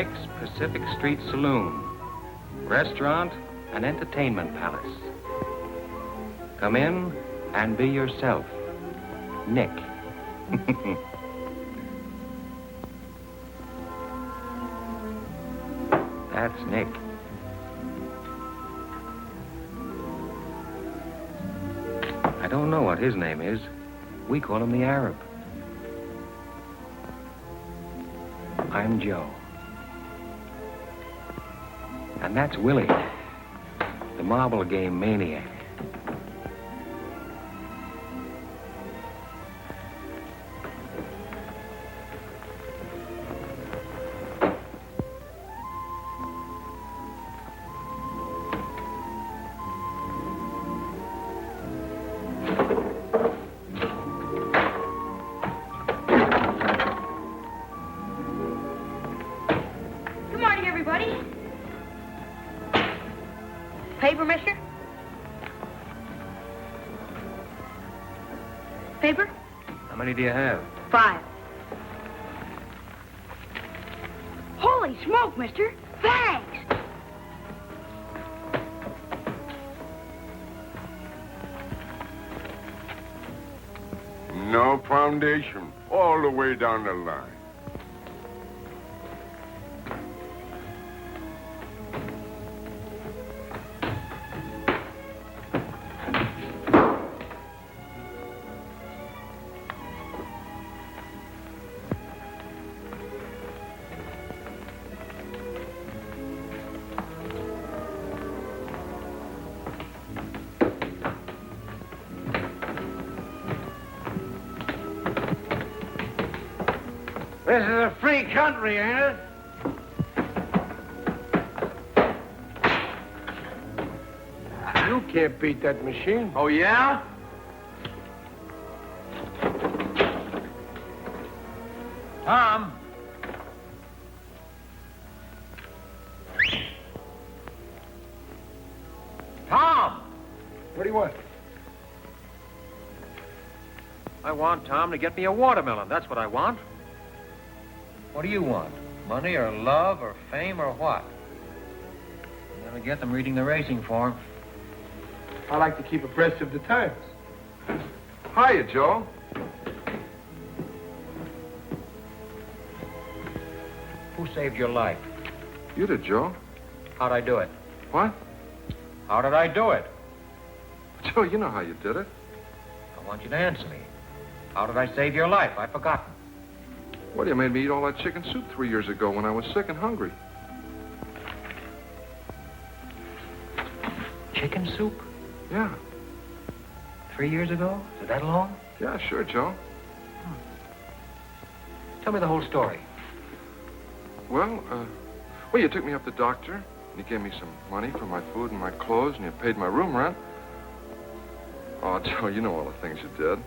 Nick's Pacific Street Saloon, restaurant and entertainment palace. Come in and be yourself, Nick. That's Nick. I don't know what his name is. We call him the Arab. I'm Joe. And that's Willie, the marble game maniac. Paper, mister? Paper? How many do you have? 5. Holy smoke, mister. Thanks. No foundation, all the way down the line. This is a free country, ain't it? You can't beat that machine. Oh, yeah? Tom? Tom! What do you want? I want Tom to get me a watermelon. That's what I want. What do you want? Money or love or fame or what? You never get them reading the racing form. I like to keep abreast of the times. Hiya, Joe. Who saved your life? You did, Joe. How'd I do it? What? How did I do it? Joe, you know how you did it. I want you to answer me. How did I save your life? I've forgotten. Well, you made me eat all that chicken soup 3 years ago when I was sick and hungry. Chicken soup? Yeah. 3 years ago? Is it that long? Yeah, sure, Joe. Tell me the whole story. Well, you took me up to the doctor, and you gave me some money for my food and my clothes, and you paid my room rent. Oh, Joe, you know all the things you did.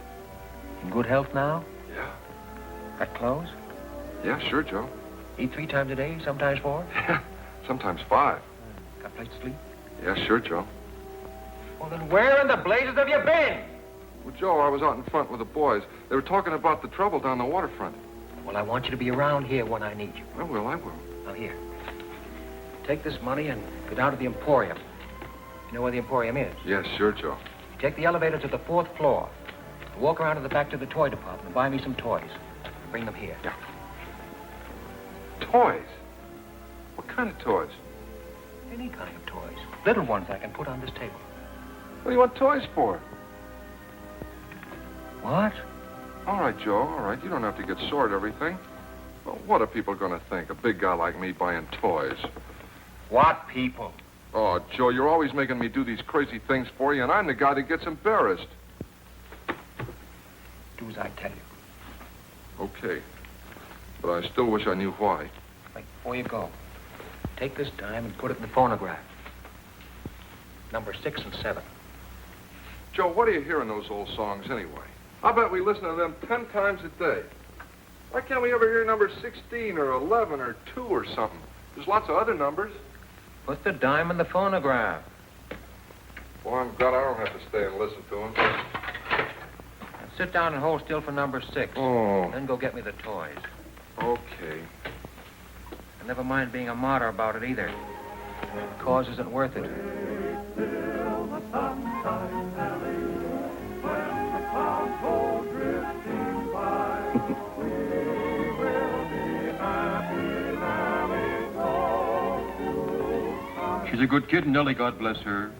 In good health now? Yeah. Got clothes? Yeah, sure, Joe. Eat 3 times a day, sometimes 4? Yeah, sometimes 5. Got a place to sleep? Yeah, sure, Joe. Well, then where in the blazes have you been? Well, Joe, I was out in front with the boys. They were talking about the trouble down the waterfront. Well, I want you to be around here when I need you. I will. Now, here. Take this money and go down to the Emporium. You know where the Emporium is? Yes, sure, Joe. Take the elevator to the 4th floor. Walk around to the back to the toy department and buy me some toys. Bring them here. Yeah. Toys? What kind of toys? Any kind of toys. Little ones I can put on this table. What do you want toys for? What? All right, Joe, all right. You don't have to get sore at everything. Well, what are people going to think? A big guy like me buying toys. What people? Oh, Joe, you're always making me do these crazy things for you, and I'm the guy that gets embarrassed. Do as I tell you. Okay. But I still wish I knew why. Wait, before you go, take this dime and put it in the phonograph. Number 6 and 7. Joe, what do you hear in those old songs anyway? I bet we listen to them 10 times a day. Why can't we ever hear number 16 or 11 or 2 or something? There's lots of other numbers. Put the dime in the phonograph. Well, I'm glad I don't have to stay and listen to them. Now sit down and hold still for number 6. Oh. Then go get me the toys. Okay. And never mind being a martyr about it either. The cause isn't worth it. She's a good kid, Nellie, God bless her.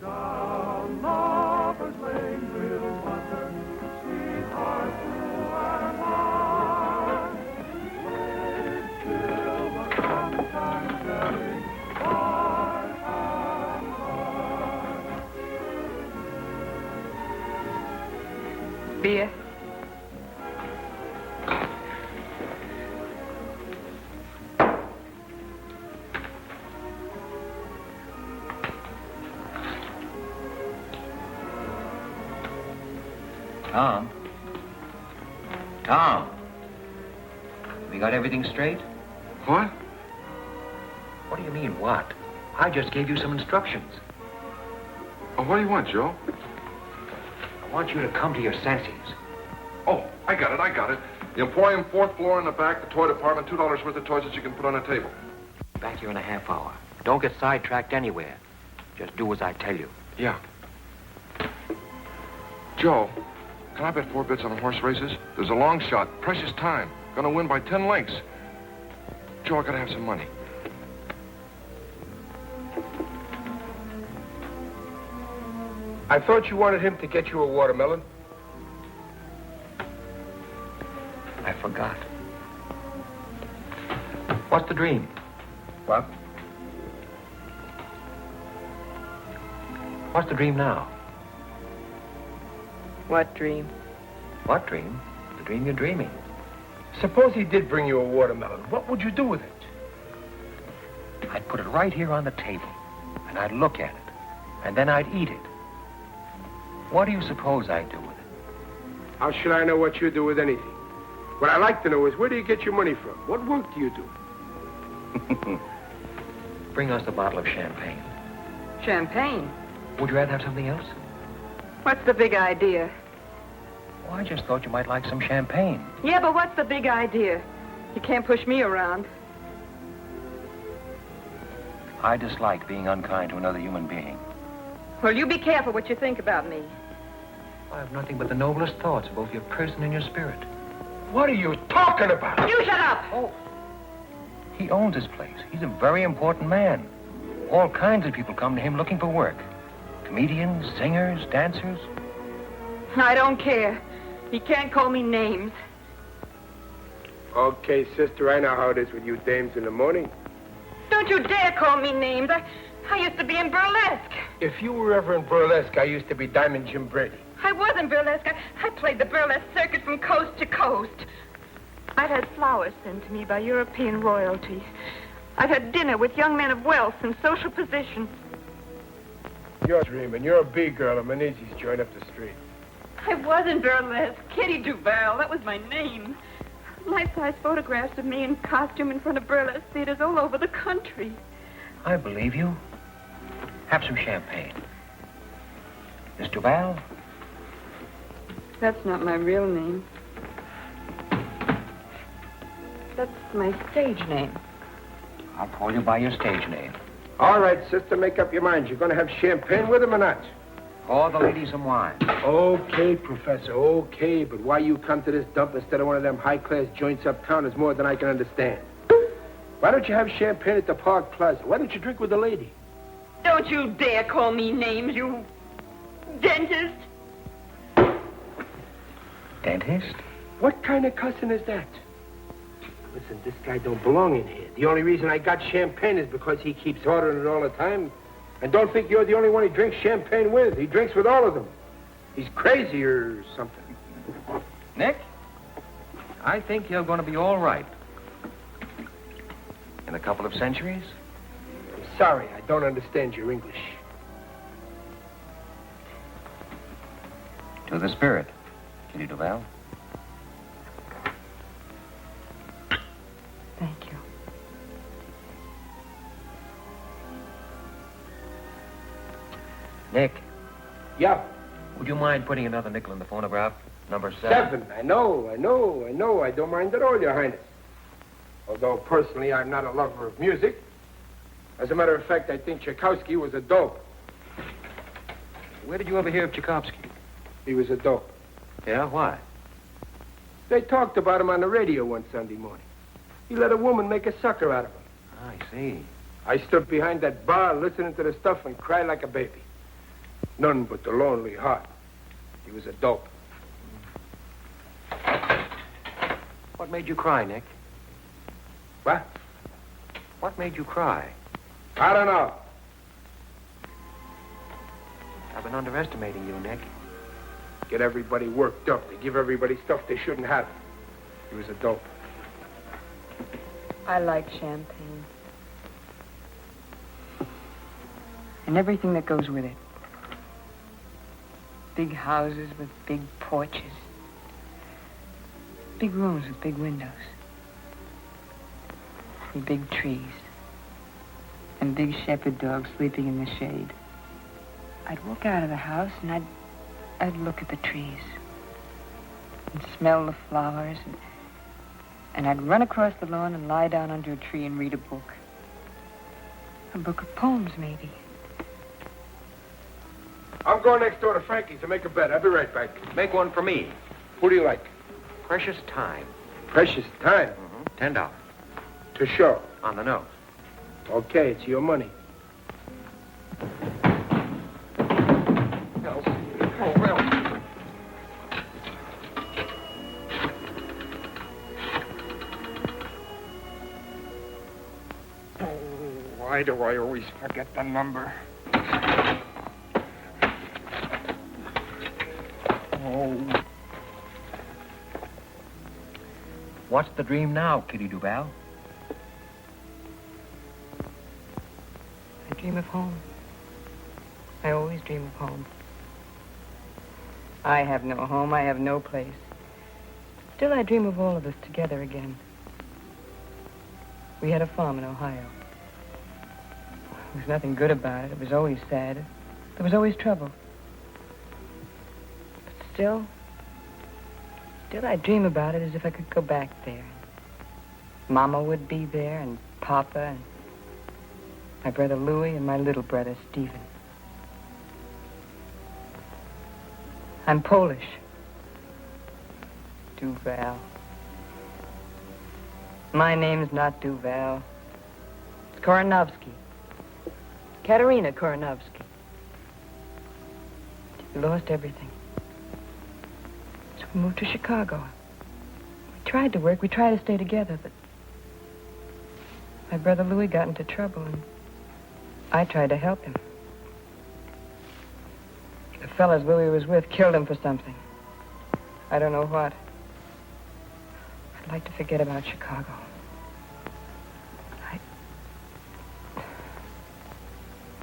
Beer. Tom? Tom? We got everything straight? What? What do you mean, what? I just gave you some instructions. Oh, what do you want, Joe? I want you to come to your senses. Oh, I got it. The Emporium, 4th floor in the back, the toy department, $2 worth of toys that you can put on a table. Back here in a half hour. Don't get sidetracked anywhere. Just do as I tell you. Yeah. Joe, can I bet 4 bits on the horse races? There's a long shot, precious time. Gonna win by 10 lengths. Joe, I gotta have some money. I thought you wanted him to get you a watermelon. I forgot. What's the dream? What? What's the dream now? What dream? What dream? The dream you're dreaming. Suppose he did bring you a watermelon. What would you do with it? I'd put it right here on the table, and I'd look at it, and then I'd eat it. What do you suppose I'd do with it? How should I know what you do with anything? What I'd like to know is, where do you get your money from? What work do you do? Bring us a bottle of champagne. Champagne. Would you rather have something else? What's the big idea? Well, I just thought you might like some champagne. Yeah, but what's the big idea? You can't push me around. I dislike being unkind to another human being. Well, you be careful what you think about me. I have nothing but the noblest thoughts of both your person and your spirit. What are you talking about? You shut up! Oh. He owns this place. He's a very important man. All kinds of people come to him looking for work. Comedians, singers, dancers. I don't care. He can't call me names. Okay, sister, I know how it is with you dames in the morning. Don't you dare call me names. I used to be in burlesque. If you were ever in burlesque, I used to be Diamond Jim Brady. I was in burlesque. I played the burlesque circuit from coast to coast. I've had flowers sent to me by European royalty. I've had dinner with young men of wealth and social position. You're dreaming. You're a B-girl at Menezes joint up the street. I was in burlesque. Kitty Duval, that was my name. Life-size photographs of me in costume in front of burlesque theaters all over the country. I believe you. Have some champagne. Miss Duval? That's not my real name. That's my stage name. I'll call you by your stage name. All right, sister, make up your mind. You're going to have champagne with him or not? Call the ladies some wine. Okay, Professor, okay. But why you come to this dump instead of one of them high-class joints uptown is more than I can understand. Why don't you have champagne at the Park Plaza? Why don't you drink with the lady? Don't you dare call me names, you dentist. Dentist? What kind of cussing is that? Listen, this guy don't belong in here. The only reason I got champagne is because he keeps ordering it all the time. And don't think you're the only one he drinks champagne with. He drinks with all of them. He's crazy or something. Nick? I think you're going to be all right. In a couple of centuries? I'm sorry, I don't understand your English. To the spirit, Kitty Duval. Thank you. Nick, Yeah. would you mind putting another nickel in the phonograph? Number 7. 7. I know. I don't mind at all, Your Highness. Although personally I'm not a lover of music. As a matter of fact, I think Tchaikovsky was a dope. Where did you ever hear of Tchaikovsky? He was a dope. Yeah, why? They talked about him on the radio one Sunday morning. He let a woman make a sucker out of him. I see. I stood behind that bar listening to the stuff and cried like a baby. None but the lonely heart. He was a dope. What made you cry, Nick? What? What made you cry? I don't know. I've been underestimating you, Nick. Get everybody worked up. They give everybody stuff they shouldn't have. He was a dope. I like champagne. And everything that goes with it. Big houses with big porches. Big rooms with big windows. And big trees. And big shepherd dogs sleeping in the shade. I'd walk out of the house and I'd look at the trees. And smell the flowers. And I'd run across the lawn and lie down under a tree and read a book. A book of poems, maybe. I'm going next door to Frankie's to make a bet. I'll be right back. Make one for me. Who do you like? Precious time. Precious time. $10. To show. On the nose. Okay, it's your money. Why do I always forget the number? Oh. What's the dream now, Kitty Duval? I dream of home. I always dream of home. I have no home. I have no place. Still, I dream of all of us together again. We had a farm in Ohio. There was nothing good about it. It was always sad. There was always trouble. But still I dream about it as if I could go back there. Mama would be there, and Papa, and my brother Louis, and my little brother Stephen. I'm Polish. Duval. My name's not Duval. It's Koronovsky. Katerina Koronovsky. We lost everything. So we moved to Chicago. We tried to work. We tried to stay together, but my brother Louis got into trouble, and I tried to help him. The fellas Louis was with killed him for something. I don't know what. I'd like to forget about Chicago.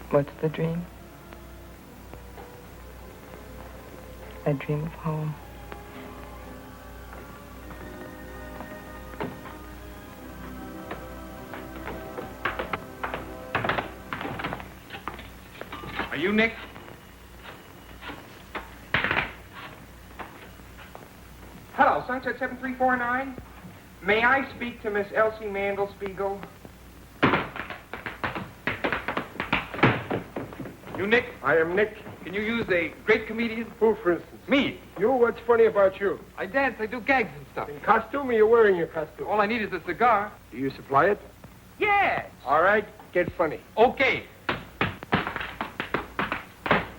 What's the dream? I dream of home. Are you Nick? Hello, Sunset 7349. May I speak to Miss Elsie Mandelspiegel? You Nick? I am Nick. Can you use a great comedian? Who, for instance? Me. You? What's funny about you? I dance, I do gags and stuff. In costume or you're wearing your costume? All I need is a cigar. Do you supply it? Yes. All right, get funny. Okay.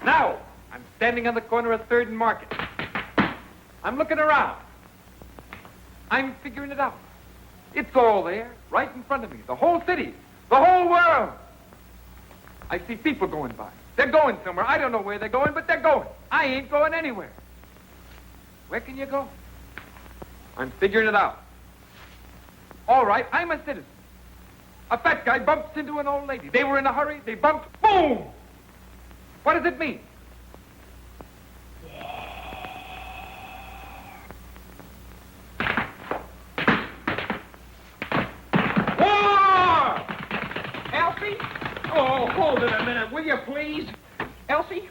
Now, I'm standing on the corner of 3rd and Market. I'm looking around. I'm figuring it out. It's all there, right in front of me. The whole city, the whole world. I see people going by. They're going somewhere. I don't know where they're going, but they're going. I ain't going anywhere. Where can you go? I'm figuring it out. All right, I'm a citizen. A fat guy bumps into an old lady. They were in a hurry. They bumped. Boom! What does it mean? War! Elsie? Oh, hold it a minute, will you, please? Elsie?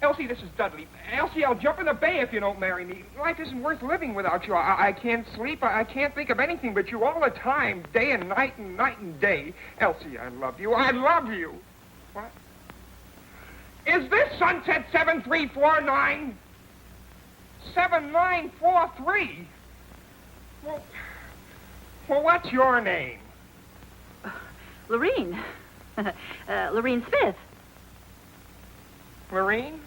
Elsie, this is Dudley. Elsie, I'll jump in the bay if you don't marry me. Life isn't worth living without you. I can't sleep. I can't think of anything but you all the time, day and night and day. Elsie, I love you. I love you. What? Is this Sunset 7349? 7943? Well, what's your name? Lorene. Lorene Smith. Lorene?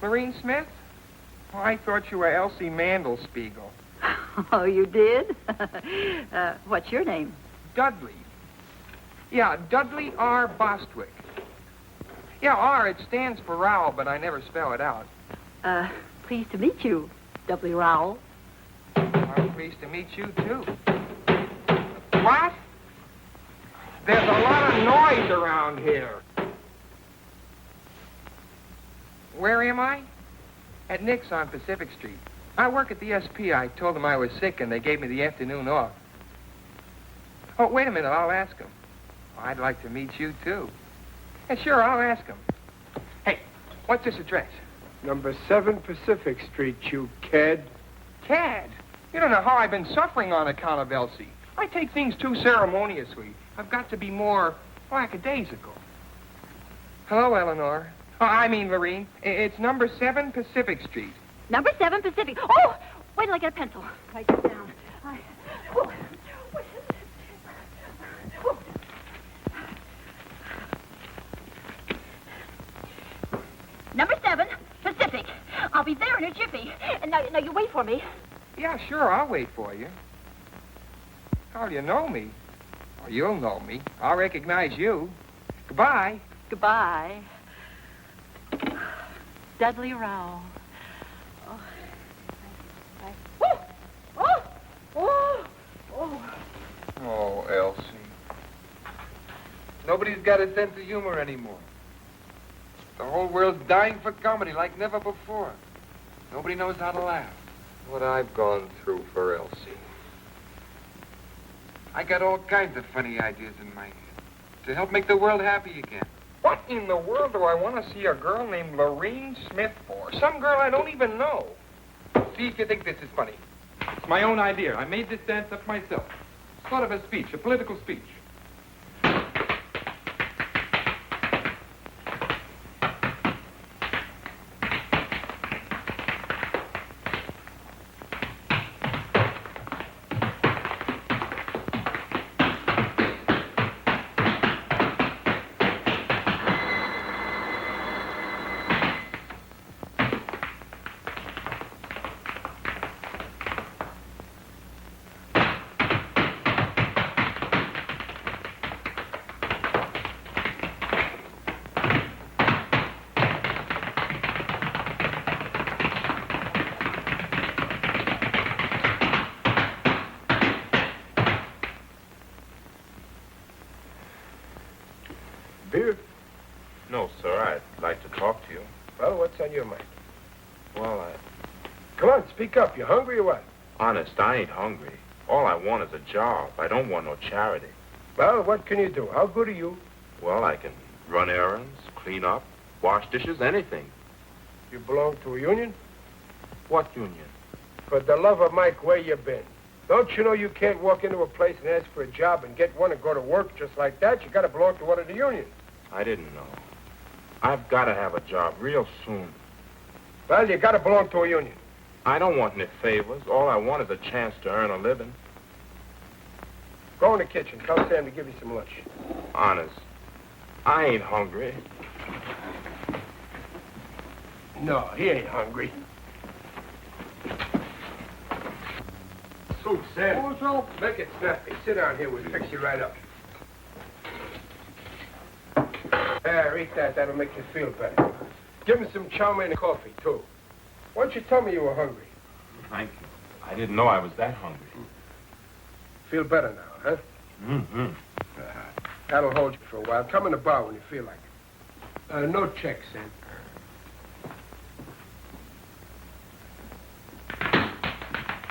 Lorene Smith? Oh, I thought you were Elsie Mandelspiegel. Oh, you did? What's your name? Dudley. Yeah, Dudley R. Bostwick. Yeah, R, it stands for Rowell, but I never spell it out. Pleased to meet you, Dudley Rowell. I'm pleased to meet you, too. What? There's a lot of noise around here. Where am I? At Nick's on Pacific Street. I work at the SP. I told them I was sick, and they gave me the afternoon off. Oh, wait a minute. I'll ask them. Oh, I'd like to meet you, too. Yeah, sure, I'll ask them. Hey, what's this address? Number 7 Pacific Street, you cad. Cad? You don't know how I've been suffering on account of Elsie. I take things too ceremoniously. I've got to be more lackadaisical. Hello, Eleanor. Lorene. It's number 7 Pacific Street. Number 7 Pacific. Oh, wait till I get a pencil. Write this down. Oh. Number 7 Pacific. I'll be there in a jiffy. And now you wait for me. Yeah, sure, I'll wait for you. Oh, you know me. Oh, you'll know me. I'll recognize you. Goodbye. Goodbye. Dudley Rowell. Oh. Oh, Elsie. Nobody's got a sense of humor anymore. The whole world's dying for comedy like never before. Nobody knows how to laugh. What I've gone through for Elsie. I got all kinds of funny ideas in my head to help make the world happy again. What in the world do I want to see a girl named Lorene Smith for? Some girl I don't even know. See if you think this is funny. It's my own idea. I made this dance up myself. Sort of a speech, a political speech. Beer? No, sir. I'd like to talk to you. Well, what's on your mind? Well, Come on, speak up. You hungry or what? honest, I ain't hungry. All I want is a job. I don't want no charity. Well, what can you do? How good are you? Well, I can run errands, clean up, wash dishes, anything. You belong to a union? What union? For the love of Mike, where you been? Don't you know you can't walk into a place and ask for a job and get one and go to work just like that? You got to belong to one of the unions. I didn't know. I've got to have a job real soon. Well, you got to belong to a union. I don't want any favors. All I want is a chance to earn a living. Go in the kitchen. Tell Sam to give you some lunch. Honest, I ain't hungry. No, he ain't hungry. Soup, Sam. Oh, Make it snappy. Sit down here. We'll fix you right up. There, eat that. That'll make you feel better. Give him some chow mein and coffee, too. Why don't you tell me you were hungry? Thank you. I didn't know I was that hungry. Feel better now, huh? Mm-hmm. That'll hold you for a while. Come in the bar when you feel like it. No checks, Sam.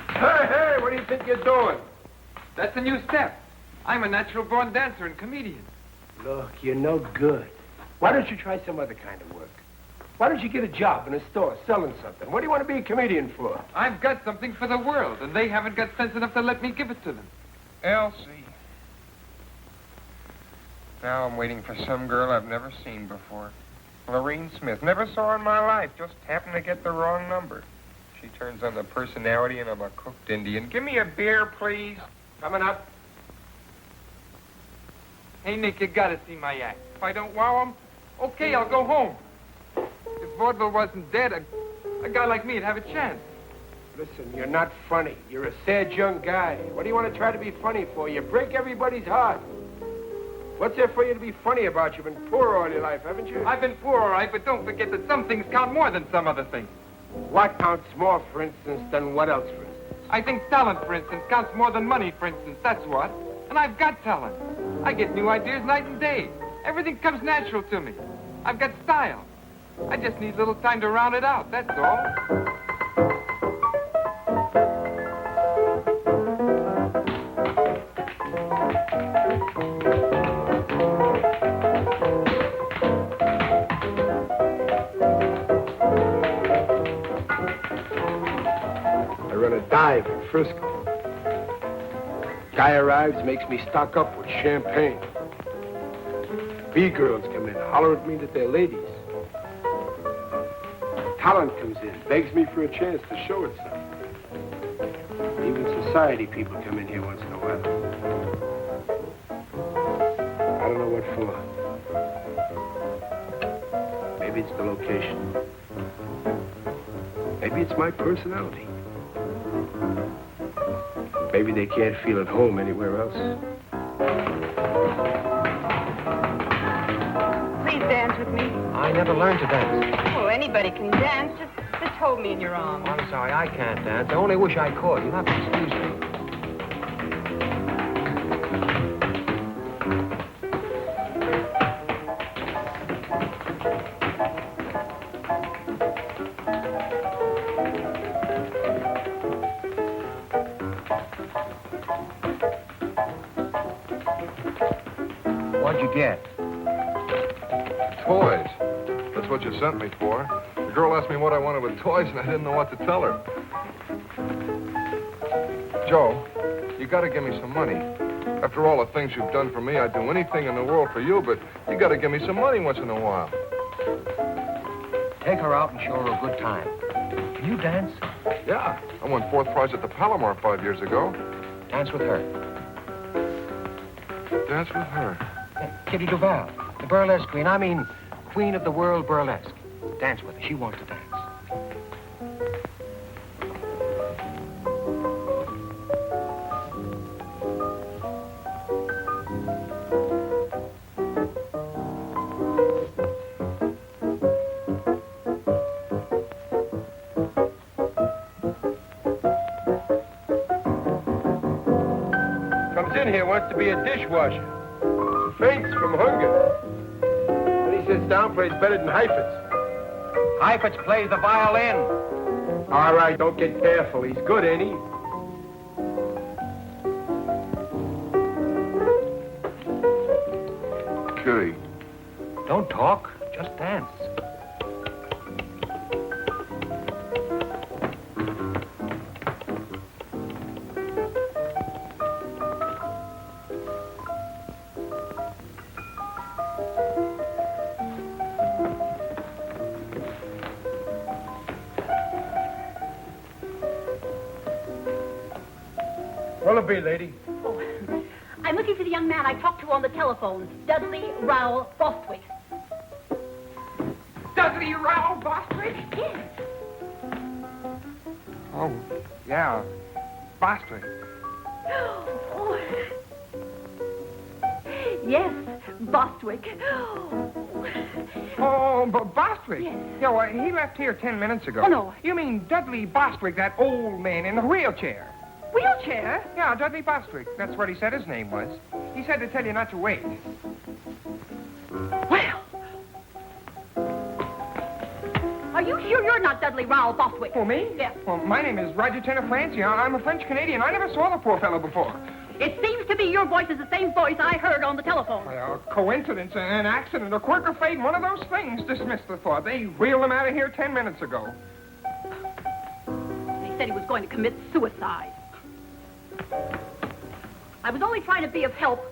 Hey, what do you think you're doing? That's a new step. I'm a natural-born dancer and comedian. Look, you're no good. Why don't you try some other kind of work? Why don't you get a job in a store selling something? What do you want to be a comedian for? I've got something for the world, and they haven't got sense enough to let me give it to them. Elsie. Now I'm waiting for some girl I've never seen before. Lorene Smith. Never saw her in my life. Just happened to get the wrong number. She turns on the personality, and I'm a cooked Indian. Give me a beer, please. Coming up. Hey, Nick, you gotta see my act. If I don't wow 'em, okay, I'll go home. If vaudeville wasn't dead, a guy like me'd have a chance. Listen, you're not funny. You're a sad young guy. What do you want to try to be funny for? You break everybody's heart. What's there for you to be funny about? You've been poor all your life, haven't you? I've been poor, all right, but don't forget that some things count more than some other things. What counts more, for instance, than what else, for instance? I think talent, for instance, counts more than money, for instance. That's what. And I've got talent. I get new ideas night and day. Everything comes natural to me. I've got style. I just need a little time to round it out, that's all. I run a dive in Frisco. Guy arrives, makes me stock up with champagne. B-girls come in, holler at me that they're ladies. Talent comes in, begs me for a chance to show itself. Even society people come in here once in a while. I don't know what for. Maybe it's the location. Maybe it's my personality. Maybe they can't feel at home anywhere else. Please dance with me. I never learned to dance. Well, anybody can dance. Just hold me in your arms. I'm sorry, I can't dance. I only wish I could. You'll have to excuse me. What'd you get? Toys. That's what you sent me for. The girl asked me what I wanted with toys, and I didn't know what to tell her. Joe, you gotta give me some money. After all the things you've done for me, I'd do anything in the world for you, but you gotta give me some money once in a while. Take her out and show her a good time. Can you dance? Yeah, I won 4th prize at the Palomar 5 years ago. Dance with her. Dance with her. Hey, Kitty Duval, the burlesque queen. I mean, queen of the world burlesque. Dance with her. She wants to dance. Comes in here, wants to be a dishwasher. Faints from hunger. When he sits down, plays better than Heifetz. Heifetz plays the violin. All right, don't get careful. He's good, ain't he? Kitty. Don't talk, just dance. What'll it be, lady? Oh, I'm looking for the young man I talked to on the telephone, Dudley Rowell Bostwick. Dudley Rowell Bostwick? Yes. Oh, yeah. Bostwick. Oh. Yes, Bostwick. Oh, Bostwick? Yes. Yeah, well, he left here 10 minutes ago. Oh, no. You mean Dudley Bostwick, that old man in the wheelchair? Wheelchair? Yeah, Dudley Bostwick. That's what he said his name was. He said to tell you not to wait. Well. Are you sure you're not Dudley Rowell Bostwick? Oh, me? Yes. Well, my name is Roger Tenor Francie. I'm a French-Canadian. I never saw the poor fellow before. It seems to me your voice is the same voice I heard on the telephone. Well, coincidence, an accident, a quirk of fate, one of those things. Dismiss the thought. They wheeled him out of here 10 minutes ago. They said he was going to commit suicide. I was only trying to be of help.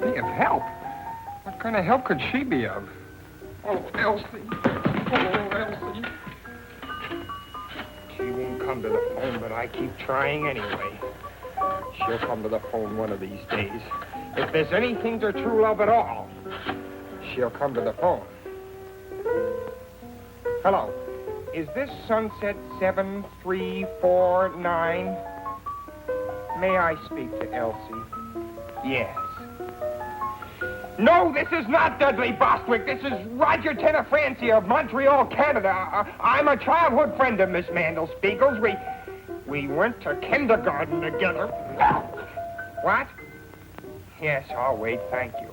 Be of help? What kind of help could she be of? Oh, Elsie. Oh, Elsie. She won't come to the phone, but I keep trying anyway. She'll come to the phone one of these days. If there's anything to true love at all, she'll come to the phone. Hello. Is this Sunset 7349? May I speak to Elsie? Yes. No, this is not Dudley Bostwick. This is Roger Tenafranci of Montreal, Canada. I'm a childhood friend of Miss Mandelspiegel's. We went to kindergarten together. What? Yes, I'll wait. Thank you.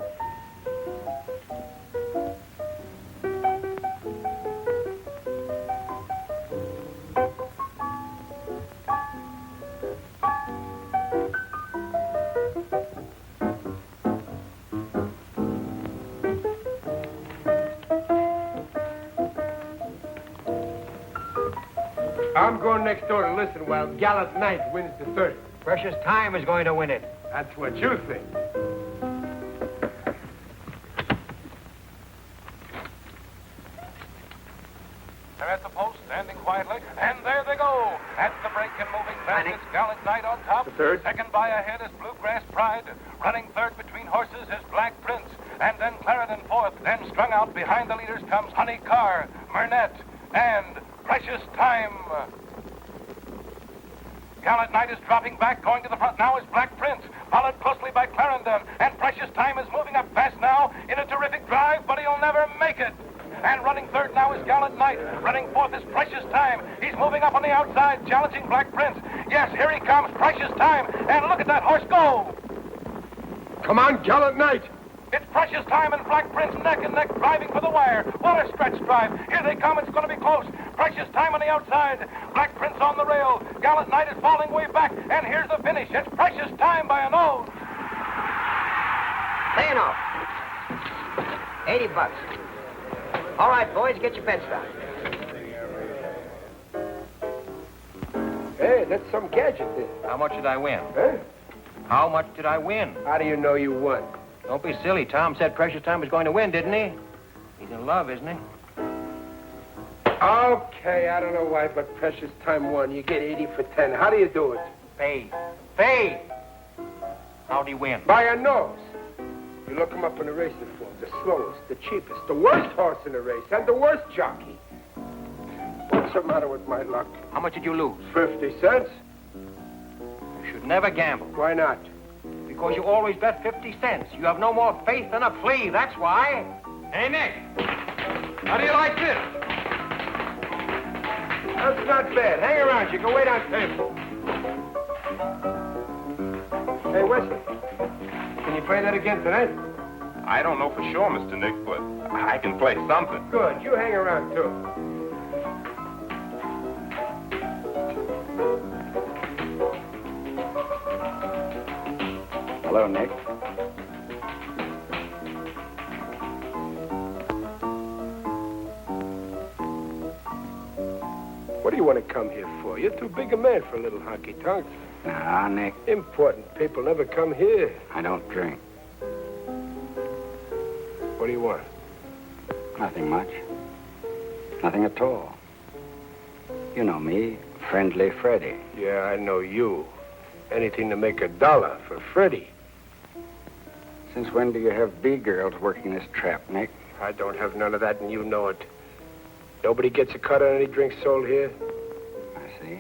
I'm going next door to listen while Gallant Knight wins the 30. Precious Time is going to win it. That's what you think. They're at the post, standing quietly, and there they go. At the break and moving fast, it's Gallant Knight on top. The third. Second by ahead is Bluegrass Pride. Running third between horses is Black Prince. And then Clarendon fourth. Then strung out behind the leaders comes Honey Carr, Murnett, and Precious Time. Gallant Knight is dropping back, going to the front now is Black Prince, followed closely by Clarendon, and Precious Time is moving up fast now in a terrific drive, but he'll never make it. And running third now is Gallant Knight. Running fourth is Precious Time. He's moving up on the outside, challenging Black Prince. Yes, here he comes, Precious Time, and look at that horse go. Come on, Gallant Knight. It's Precious Time and Black Prince neck and neck driving for the wire. What a stretch drive. Here they come. It's going to be close. Precious Time on the outside. Black Prince on the rail. Gallant Knight is falling way back. And here's the finish. It's Precious Time by a nose. Paying off. $80. All right, boys, get your bets down. Hey, that's some gadget there. How much did I win? Huh? How much did I win? How do you know you won? Don't be silly. Tom said Precious Time was going to win, didn't he? He's in love, isn't he? Okay, I don't know why, but Precious Time won. You get 80 for 10. How do you do it? Fade. Fade! How'd he win? By a nose. You look him up in the racing form. The slowest, the cheapest, the worst horse in the race, and the worst jockey. What's the matter with my luck? How much did you lose? 50 cents. You should never gamble. Why not? Because you always bet 50 cents. You have no more faith than a flea, that's why. Hey, Nick. How do you like this? That's not bad. Hang around. You can wait on table. Hey, Wesley. Can you play that again tonight? I don't know for sure, Mr. Nick, but I can play something. Good. You hang around, too. Hello, Nick. What do you want to come here for? You're too big a man for a little honky-tonk. Nah, Nick, Important people never come here. I don't drink. What do you want? Nothing much. Nothing at all. You know me, Friendly Freddy. Yeah, I know you. Anything to make $1 for Freddie. Since when do you have B-girls working this trap, Nick? I don't have none of that, and you know it. Nobody gets a cut on any drinks sold here. I see.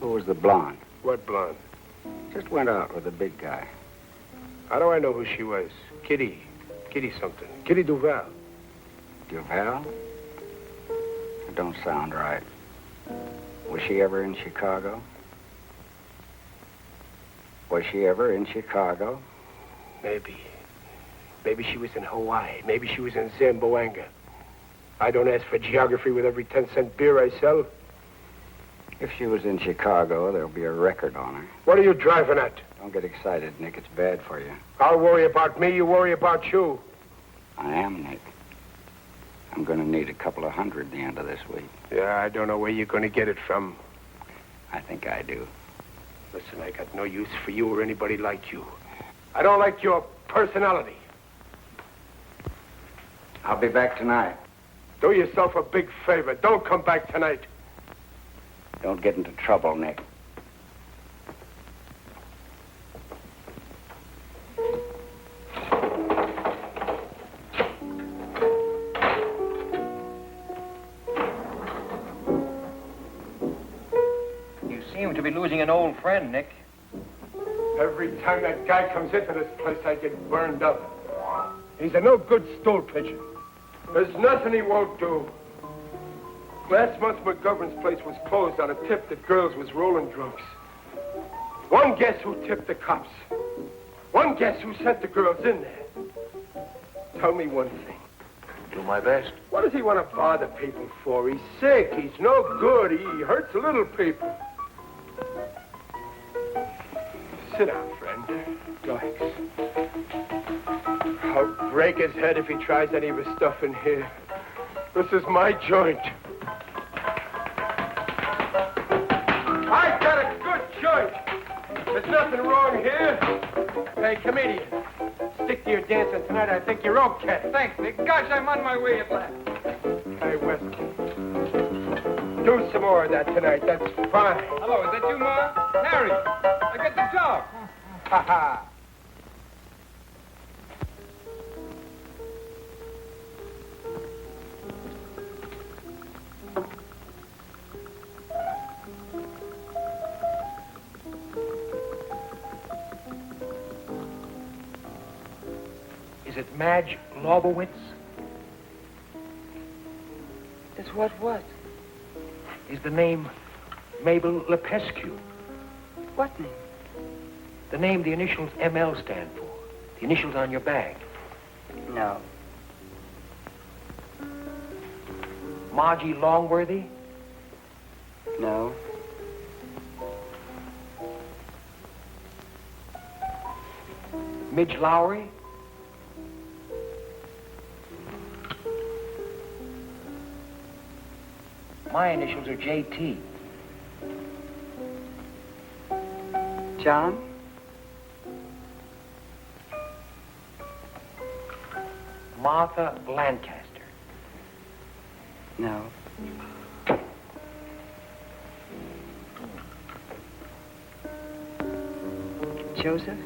Who was the blonde? What blonde? Just went out with the big guy. How do I know who she was? Kitty. Kitty something. Kitty Duval. Duval? It don't sound right. Was she ever in Chicago? Was she ever in Chicago? Maybe. Maybe she was in Hawaii. Maybe she was in Zamboanga. I don't ask for geography with every 10-cent beer I sell. If she was in Chicago, there'll be a record on her. What are you driving at? Don't get excited, Nick. It's bad for you. I'll worry about me, you worry about you. I am, Nick. I'm going to need a couple of hundred at the end of this week. Yeah, I don't know where you're going to get it from. I think I do. Listen, I got no use for you or anybody like you. I don't like your personality. I'll be back tonight. Do yourself a big favor. Don't come back tonight. Don't get into trouble, Nick. You seem to be losing an old friend, Nick. Every time that guy comes into this place, I get burned up. He's a no good stool pigeon. There's nothing he won't do. Last month, McGovern's place was closed on a tip that girls was rolling drunks. One guess who tipped the cops. One guess who sent the girls in there. Tell me one thing. Do my best. What does he want to bother people for? He's sick. He's no good. He hurts little people. Sit down, friend. Relax. I'll break his head if he tries any of his stuff in here. This is my joint. I got a good joint. There's nothing wrong here. Hey, comedian, stick to your dancing tonight. I think you're okay. Thanks, Nick. Gosh, I'm on my way at last. Hey, West, do some more of that tonight. That's fine. Hello, is that you, Ma? Harry, I got the job. Ha ha. Is it Madge Lobowitz? Is what? Is the name Mabel Lepescu? What name? The name the initials ML stand for. The initials on your bag. No. Margie Longworthy? No. Midge Lowry? My initials are JT. John? Martha Lancaster. No. Joseph?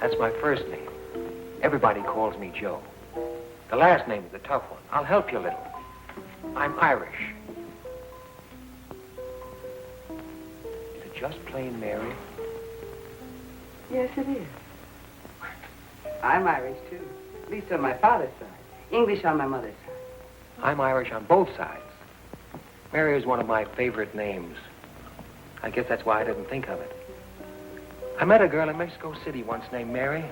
That's my first name. Everybody calls me Joe. The last name is the tough one. I'll help you a little. I'm Irish. Is it just plain Mary? Yes, it is. I'm Irish, too. At least on my father's side. English on my mother's side. I'm Irish on both sides. Mary is one of my favorite names. I guess that's why I didn't think of it. I met a girl in Mexico City once named Mary.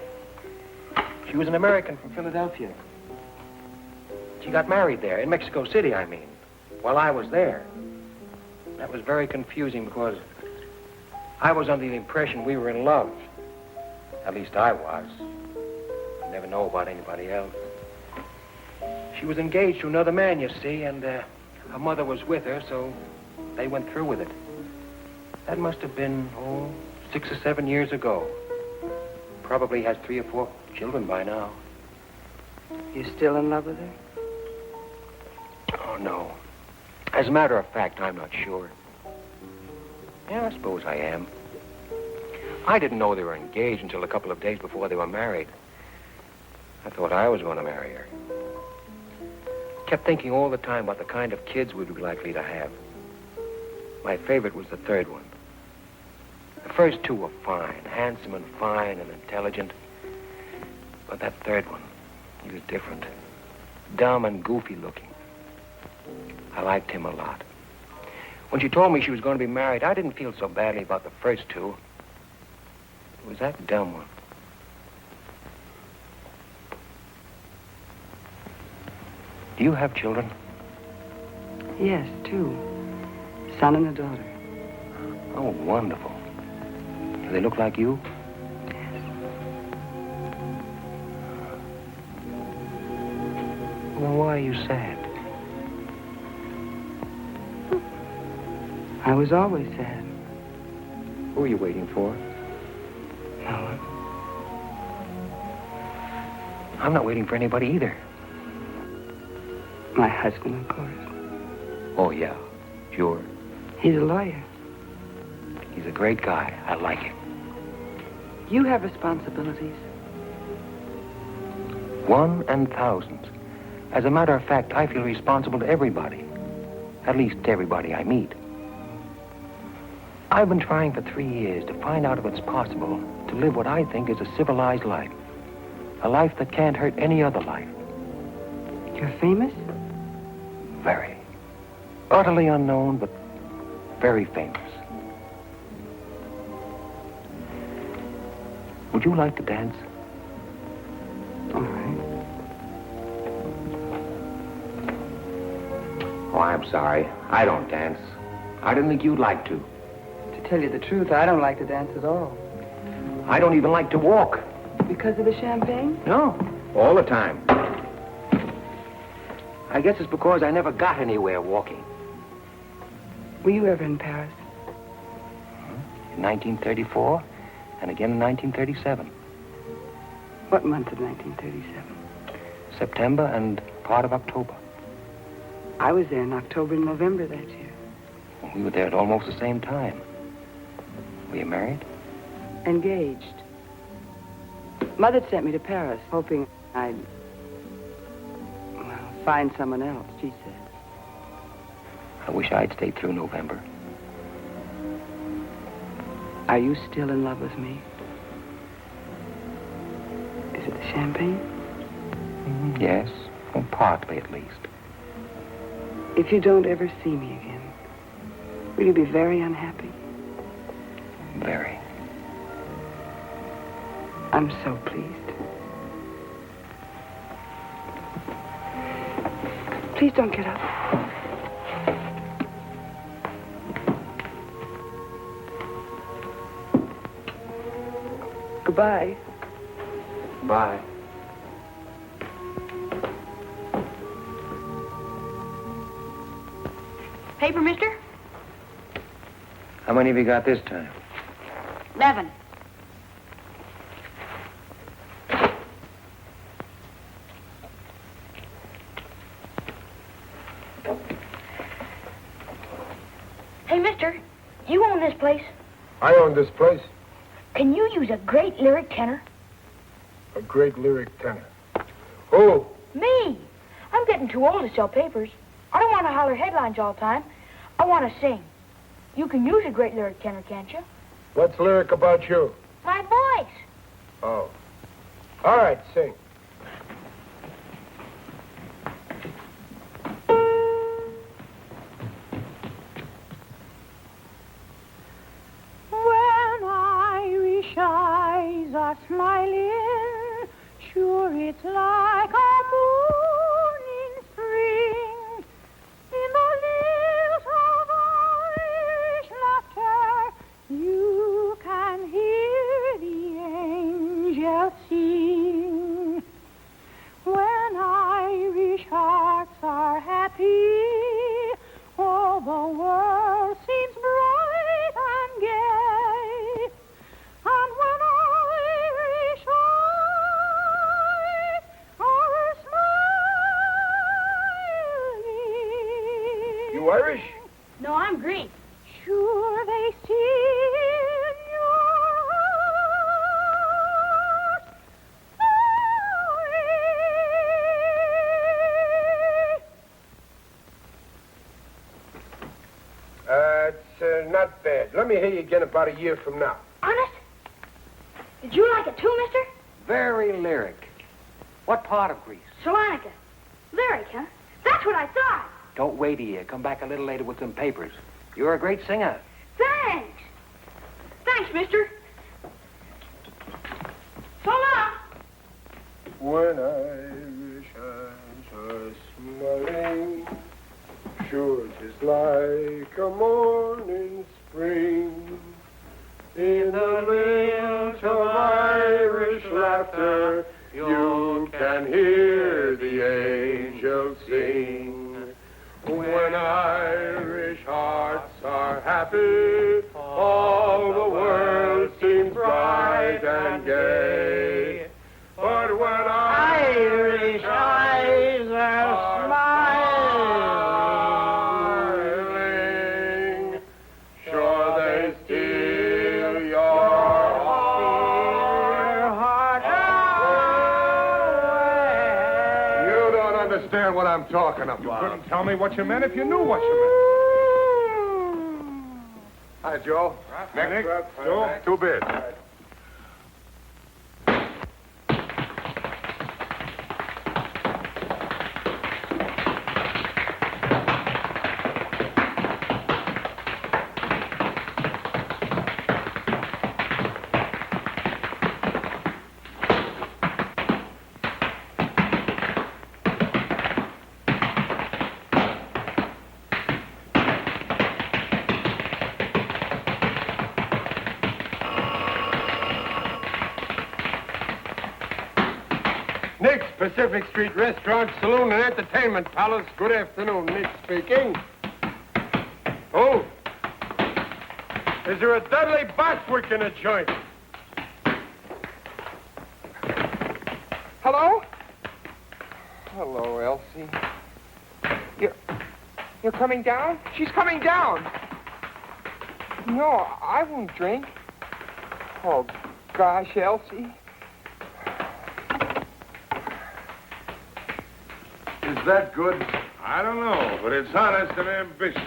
She was an American from Philadelphia. She got married there, in Mexico City, I mean, while I was there. That was very confusing because I was under the impression we were in love. At least I was. I never know about anybody else. She was engaged to another man, you see, and her mother was with her, so they went through with it. That must have been, 6 or 7 years ago. Probably has 3 or 4 children by now. You still in love with her? Oh, no. As a matter of fact, I'm not sure. Yeah, I suppose I am. I didn't know they were engaged until a couple of days before they were married. I thought I was going to marry her. Kept thinking all the time about the kind of kids we'd be likely to have. My favorite was the third one. The first 2 were fine, handsome and fine and intelligent. But that third one, he was different. Dumb and goofy looking. I liked him a lot. When she told me she was going to be married, I didn't feel so badly about the first 2. It was that dumb one. Do you have children? Yes, 2. son and a daughter. Oh, wonderful. Do they look like you? Well, why are you sad? I was always sad. Who are you waiting for? No one. I'm not waiting for anybody either. My husband, of course. Oh, yeah, sure. He's a lawyer. He's a great guy. I like him. You have responsibilities. One and thousands. As a matter of fact, I feel responsible to everybody. At least to everybody I meet. I've been trying for 3 years to find out if it's possible to live what I think is a civilized life. A life that can't hurt any other life. You're famous? Very. Utterly unknown, but very famous. Would you like to dance? All right. Oh, I'm sorry. I don't dance. I didn't think you'd like to. To tell you the truth, I don't like to dance at all. I don't even like to walk. Because of the champagne? No, all the time. I guess it's because I never got anywhere walking. Were you ever in Paris? In 1934, and again in 1937. What month of 1937? September and part of October. I was there in October and November that year. We were there at almost the same time. Were you married? Engaged. Mother sent me to Paris, hoping I'd, well, find someone else, she said. I wish I'd stayed through November. Are you still in love with me? Is it the champagne? Yes, well, partly at least. If you don't ever see me again, will you be very unhappy? Very. I'm so pleased. Please don't get up. Goodbye. Bye. Paper, mister? How many have you got this time? 11. Hey, mister, you own this place. I own this place. Can you use a great lyric tenor? A great lyric tenor. Who? Me. I'm getting too old to sell papers. I don't want to holler headlines all the time. I want to sing. You can use a great lyric tenor, can't you? What's lyric about you? My voice. Oh. All right, sing. When Irish eyes are smiling, sure it's like a moon in spring. In the lilt of Irish laughter, you can hear the angels sing. When Irish hearts are happy, all the world seems bright and gay. And when Irish eyes are smiling, You Irish? No, I'm Greek. sure they see in your heart It's not bad. Let me hear you again about a year from now. Honest? Did you like it too, mister? Very lyric. What part of Greece? Salonica. Lyric, huh? That's what I thought. Don't wait a year. Come back a little later with some papers. You're a great singer. Thanks. Thanks, mister. So long. When Irish eyes are smiling, sure just like a morning spring. In the lilt of Irish laughter, you can hear the angels sing. When Irish hearts are happy, all the world seems bright and gay. But when Irish eyes are smiling, sure they steal your heart away. You don't understand what I'm talking about. You couldn't tell me what you meant if you knew what you meant. Hi, Joe. Next, Nick, Joe. Two bids. Nick's Pacific Street Restaurant, Saloon, and Entertainment Palace. Good afternoon, Nick speaking. Oh, is there a Dudley Bostwick in a joint? Hello? Hello, Elsie. You're coming down? She's coming down. No, I won't drink. Oh, gosh, Elsie. Is that good? I don't know, but it's honest and ambitious.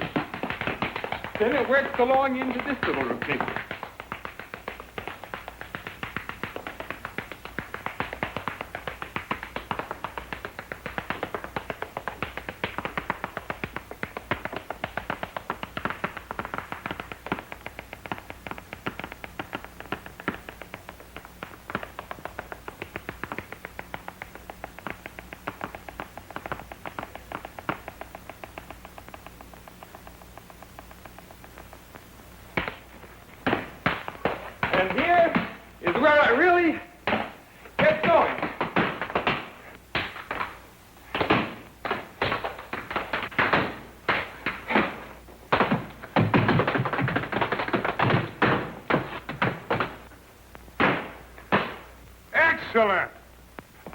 Then it works along into this little routine. And here is where I really get going. Excellent!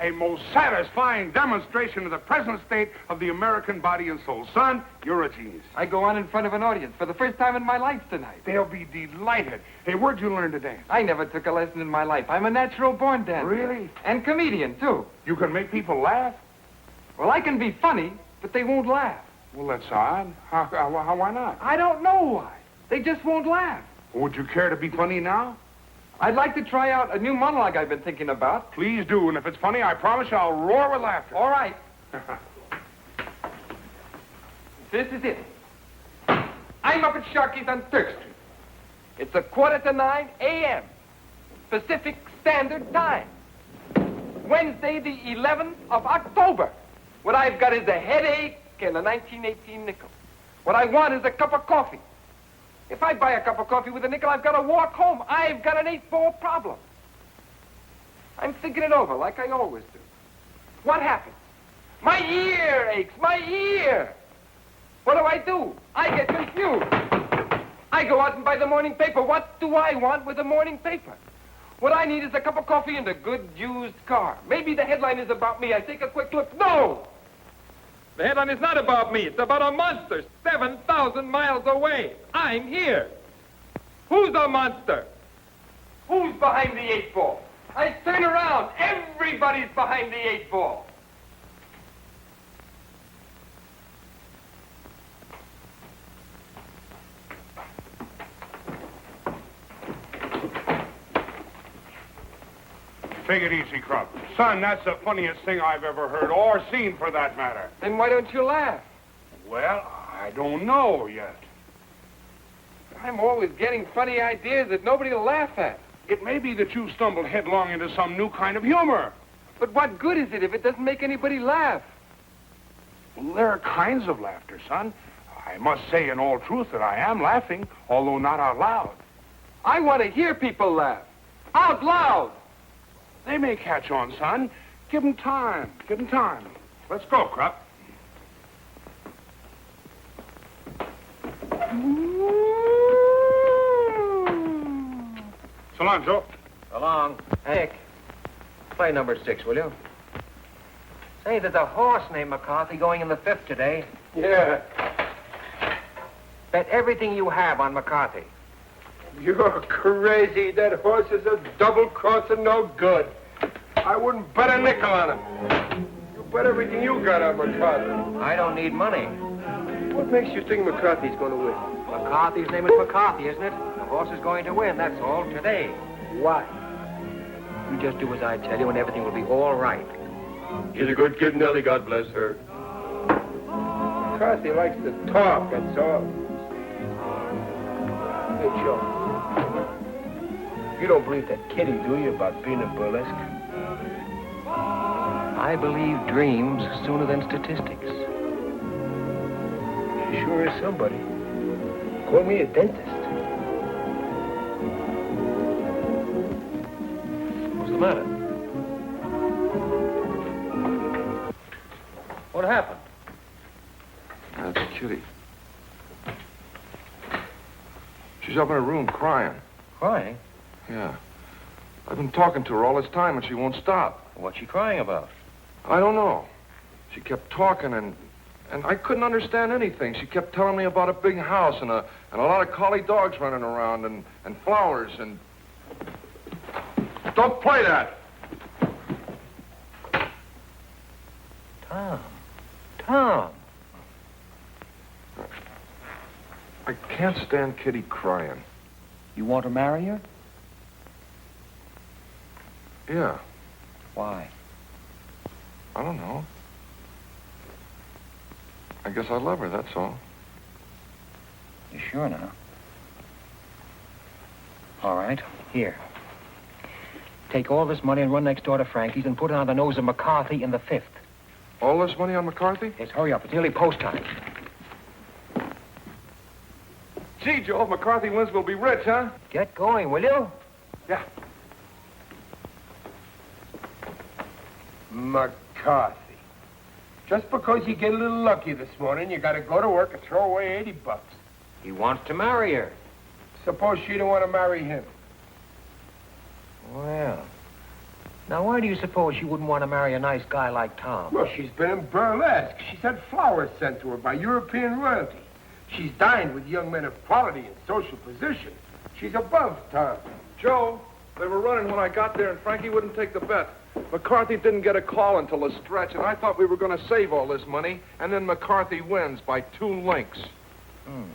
A most satisfying demonstration of the present state of the American body and soul. Son, you're a genius. I go on in front of an audience for the first time in my life tonight. They'll be delighted. Hey, where'd you learn to dance? I never took a lesson in my life. I'm a natural-born dancer. Really? And comedian, too. You can make people laugh? Well, I can be funny, but they won't laugh. Well, that's odd. Why not? I don't know why. They just won't laugh. Would you care to be funny now? I'd like to try out a new monologue I've been thinking about. Please do, and if it's funny, I promise you I'll roar with laughter. All right. This is it. I'm up at Sharkey's on 3rd Street. It's 8:45 a.m. Pacific Standard Time. Wednesday, the 11th of October. What I've got is a headache and a 1918 nickel. What I want is a cup of coffee. If I buy a cup of coffee with a nickel, I've got to walk home. I've got an 8-ball problem. I'm thinking it over like I always do. What happens? My ear aches, my ear. What do? I get confused. I go out and buy the morning paper. What do I want with the morning paper? What I need is a cup of coffee and a good used car. Maybe the headline is about me. I take a quick look. No! The headline is not about me. It's about a monster 7,000 miles away. I'm here. Who's the monster? Who's behind the 8-ball? I turn around. Everybody's behind the 8-ball. Take it easy, Crump. Son, that's the funniest thing I've ever heard, or seen for that matter. Then why don't you laugh? Well, I don't know yet. I'm always getting funny ideas that nobody will laugh at. It may be that you stumbled headlong into some new kind of humor. But what good is it if it doesn't make anybody laugh? Well, there are kinds of laughter, son. I must say in all truth that I am laughing, although not out loud. I want to hear people laugh. Out loud. They may catch on, son. Give 'em time. Give 'em time. Let's go, Krupp. So long, Joe. So long. Nick, play number 6, will you? Say, there's a horse named McCarthy going in the 5th today. Yeah. Bet everything you have on McCarthy. You're crazy. That horse is a double-crosser, no good. I wouldn't bet a nickel on him. You bet everything you got on McCarthy. I don't need money. What makes you think McCarthy's going to win? McCarthy's name is McCarthy, isn't it? The horse is going to win, that's all, today. Why? You just do as I tell you and everything will be all right. She's a good kid, Nellie. God bless her. McCarthy likes to talk, that's all. Hey, Joe. You don't believe that kiddie, do you, about being a burlesque? I believe dreams sooner than statistics. She sure is somebody. Call me a dentist. What's the matter? What happened? That's Kitty. She's up in her room crying. Crying? Yeah. I've been talking to her all this time and she won't stop. What's she crying about? I don't know. She kept talking and I couldn't understand anything. She kept telling me about a big house and a lot of collie dogs running around and flowers and... Don't play that! Tom. I can't stand Kitty crying. You want to marry her? Yeah. Why? I don't know. I guess I love her, that's all. You sure now? All right, here. Take all this money and run next door to Frankie's and put it on the nose of McCarthy in the 5th. All this money on McCarthy? Yes, hurry up. It's nearly post time. Gee, Joe, if McCarthy wins, we'll be rich, huh? Get going, will you? Yeah. McCarthy. Just because you get a little lucky this morning, you got to go to work and throw away $80. He wants to marry her. Suppose she don't want to marry him. Well, now why do you suppose she wouldn't want to marry a nice guy like Tom? Well, she's been in burlesque. She's had flowers sent to her by European royalty. She's dined with young men of quality and social position. She's above Tom. Joe, they were running when I got there and Frankie wouldn't take the bet. McCarthy didn't get a call until the stretch, and I thought we were going to save all this money, and then McCarthy wins by 2 links.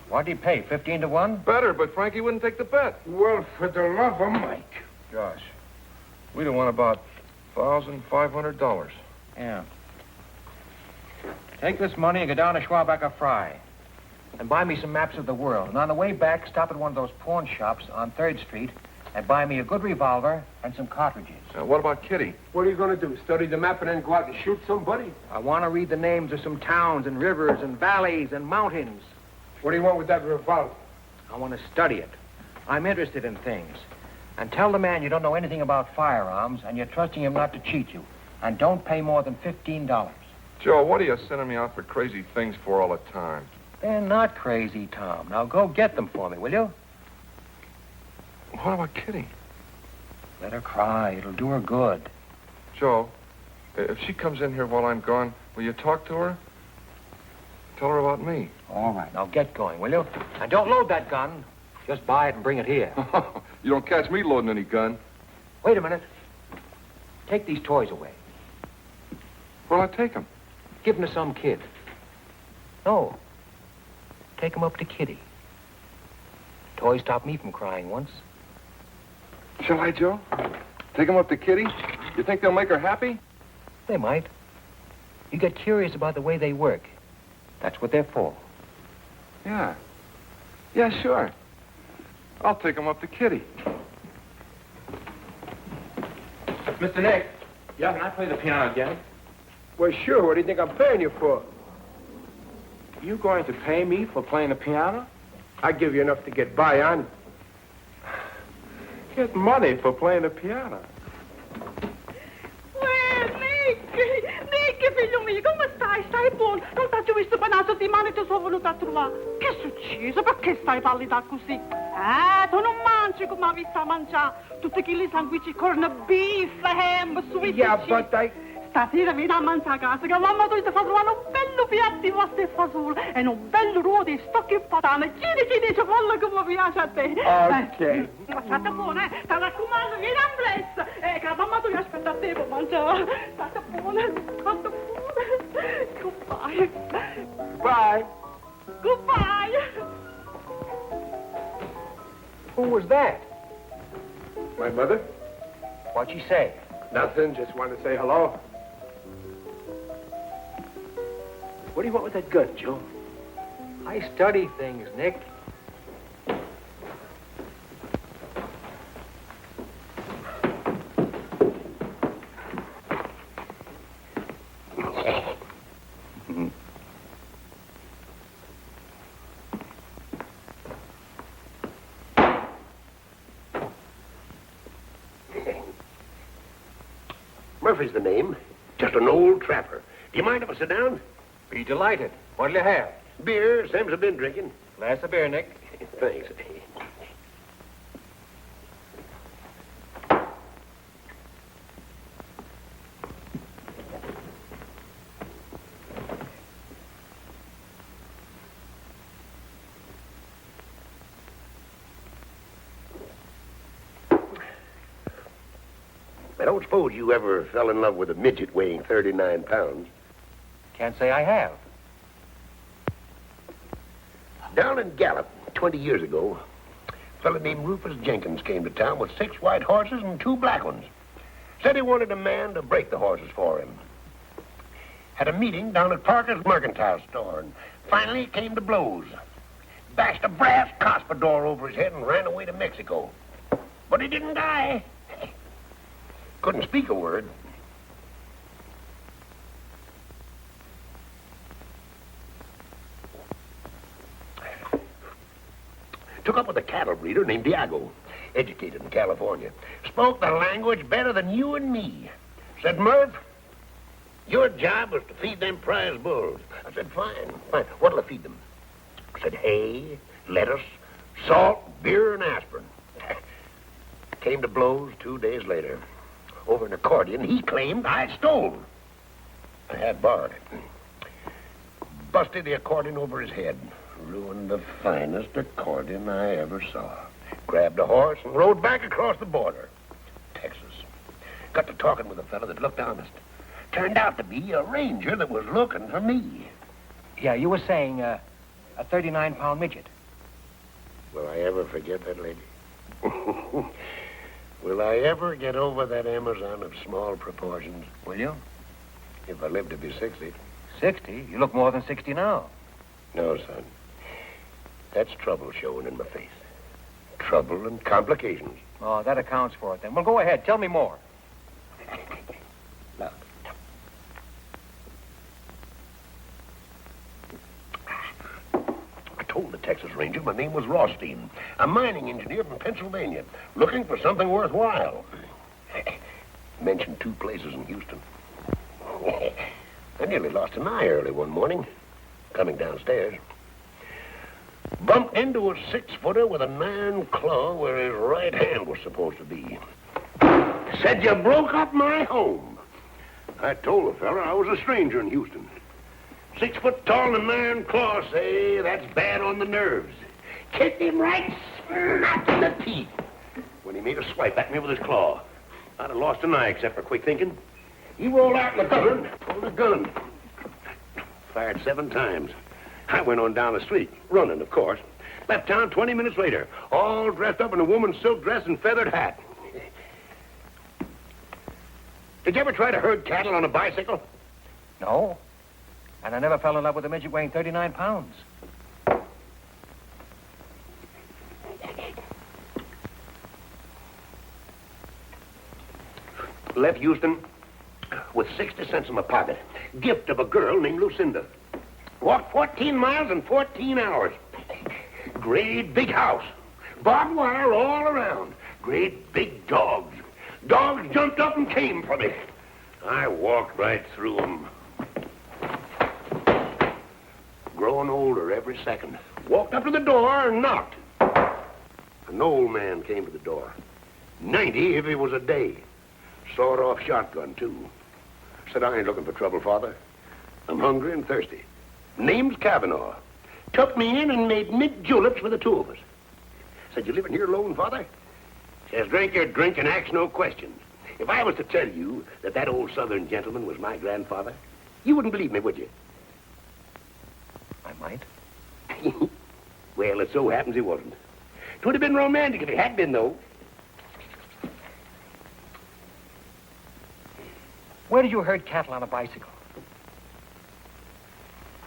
What'd he pay, 15 to 1? Better, but Frankie wouldn't take the bet. Well, for the love of Mike. Gosh, we'd have won about $1,500. Yeah. Take this money and go down to Schwabacher Fry. And buy me some maps of the world. And on the way back, stop at one of those pawn shops on 3rd Street and buy me a good revolver and some cartridges. What about Kitty? What are you going to do, study the map and then go out and shoot somebody? I want to read the names of some towns and rivers and valleys and mountains. What do you want with that revolver? I want to study it. I'm interested in things. And tell the man you don't know anything about firearms and you're trusting him not to cheat you. And don't pay more than $15. Joe, what are you sending me out for crazy things for all the time? They're not crazy, Tom. Now go get them for me, will you? What about Kitty? Let her cry. It'll do her good. Joe, if she comes in here while I'm gone, will you talk to her? Tell her about me. All right. Now get going, will you? And don't load that gun. Just buy it and bring it here. You don't catch me loading any gun. Wait a minute. Take these toys away. Where'll I take them? Give them to some kid. No. Take them up to Kitty. Toys stopped me from crying once. Shall I, Joe? Take them up to Kitty? You think they'll make her happy? They might. You get curious about the way they work. That's what they're for. Yeah. Yeah, sure. I'll take them up to Kitty. Mr. Nick. Yeah, can I play the piano again? Well, sure. What do you think I'm paying you for? You going to pay me for playing the piano? I give you enough to get by on. Get money for playing the piano. Nick, figlio mio, come stai? Stai buono? Non t'ho visto per una settimana e ti sono venuta a trovare. Che è successo? Perché stai pallida così? Tu non mangi come hai visto a mangiare. Tutti quei sanguici, corn beef, ham, sweet Yeah, cheese. but I... Stasera vieni a mangiare a casa, che mamma tu ti fa trovare un bello piatto di pasta e fagioli e un bello ruolo di stocchi e patane. Giri, cipolla come piace a te. Ok. Ma state buono, Ti raccomando, vieni a bless. Che la mamma tu ti aspetta a te per mangiare. State buono, state buono. Goodbye. Bye. Goodbye. Who was that? My mother? What'd she say? Nothing. Just wanted to say hello. What do you want with that gun, Joe? I study things, Nick. Murphy's the name. Just an old trapper. Do you mind if I sit down? Be delighted. What'll you have? Beer. Sam's been drinking. Glass of beer, Nick. Thanks. I don't suppose you ever fell in love with a midget weighing 39 pounds. Can't say I have. Down in Gallup, 20 years ago, a fella named Rufus Jenkins came to town with 6 white horses and 2 black ones. Said he wanted a man to break the horses for him. Had a meeting down at Parker's mercantile store, and finally it came to blows. Bashed a brass cuspidor over his head and ran away to Mexico. But he didn't die. Couldn't speak a word. Took up with a cattle breeder named Diago, educated in California. Spoke the language better than you and me. Said, Murph, your job was to feed them prize bulls. I said, fine. What'll I feed them? Said, hay, lettuce, salt, beer, and aspirin. Came to blows 2 days later. Over an accordion he claimed I stole. I had borrowed it. Busted the accordion over his head. Ruined the finest accordion I ever saw. Grabbed a horse and rode back across the border. Texas. Got to talking with a fellow that looked honest. Turned out to be a ranger that was looking for me. Yeah, you were saying a 39-pound midget. Will I ever forget that lady? Will I ever get over that Amazon of small proportions? Will you? If I live to be 60. 60? You look more than 60 now. No, son. That's trouble showing in my face. Trouble and complications. Oh, that accounts for it then. Well, go ahead. Tell me more. Look. I told the Texas Ranger my name was Rothstein, a mining engineer from Pennsylvania, looking for something worthwhile. Mentioned 2 places in Houston. I nearly lost an eye early one morning, coming downstairs. Bumped into a 6-footer with an iron claw where his right hand was supposed to be. Said, you broke up my home. I told the fella I was a stranger in Houston. 6 foot tall and an iron claw, say, that's bad on the nerves. Kicked him right smack in the teeth when he made a swipe at me with his claw. I'd have lost an eye except for quick thinking. He rolled out in the cupboard, pulled a gun. Fired 7 times. I went on down the street, running, of course. Left town 20 minutes later, all dressed up in a woman's silk dress and feathered hat. Did you ever try to herd cattle on a bicycle? No. And I never fell in love with a midget weighing 39 pounds. Left Houston with 60 cents in my pocket. Gift of a girl named Lucinda. Walked 14 miles in 14 hours. Great big house. Barbed wire all around. Great big dogs. Dogs jumped up and came for me. I walked right through them. Growing older every second. Walked up to the door and knocked. An old man came to the door. 90 if it was a day. Sawed-off shotgun, too. Said, I ain't looking for trouble, Father. I'm hungry and thirsty. Name's Kavanaugh. Took me in and made mint juleps for the two of us. Said, you living here alone, Father? Says, drink your drink and ask no questions. If I was to tell you that that old Southern gentleman was my grandfather, you wouldn't believe me, would you? I might. Well, it so happens he wasn't. 'Twould have been romantic if he had been, though. Where did you herd cattle on a bicycle?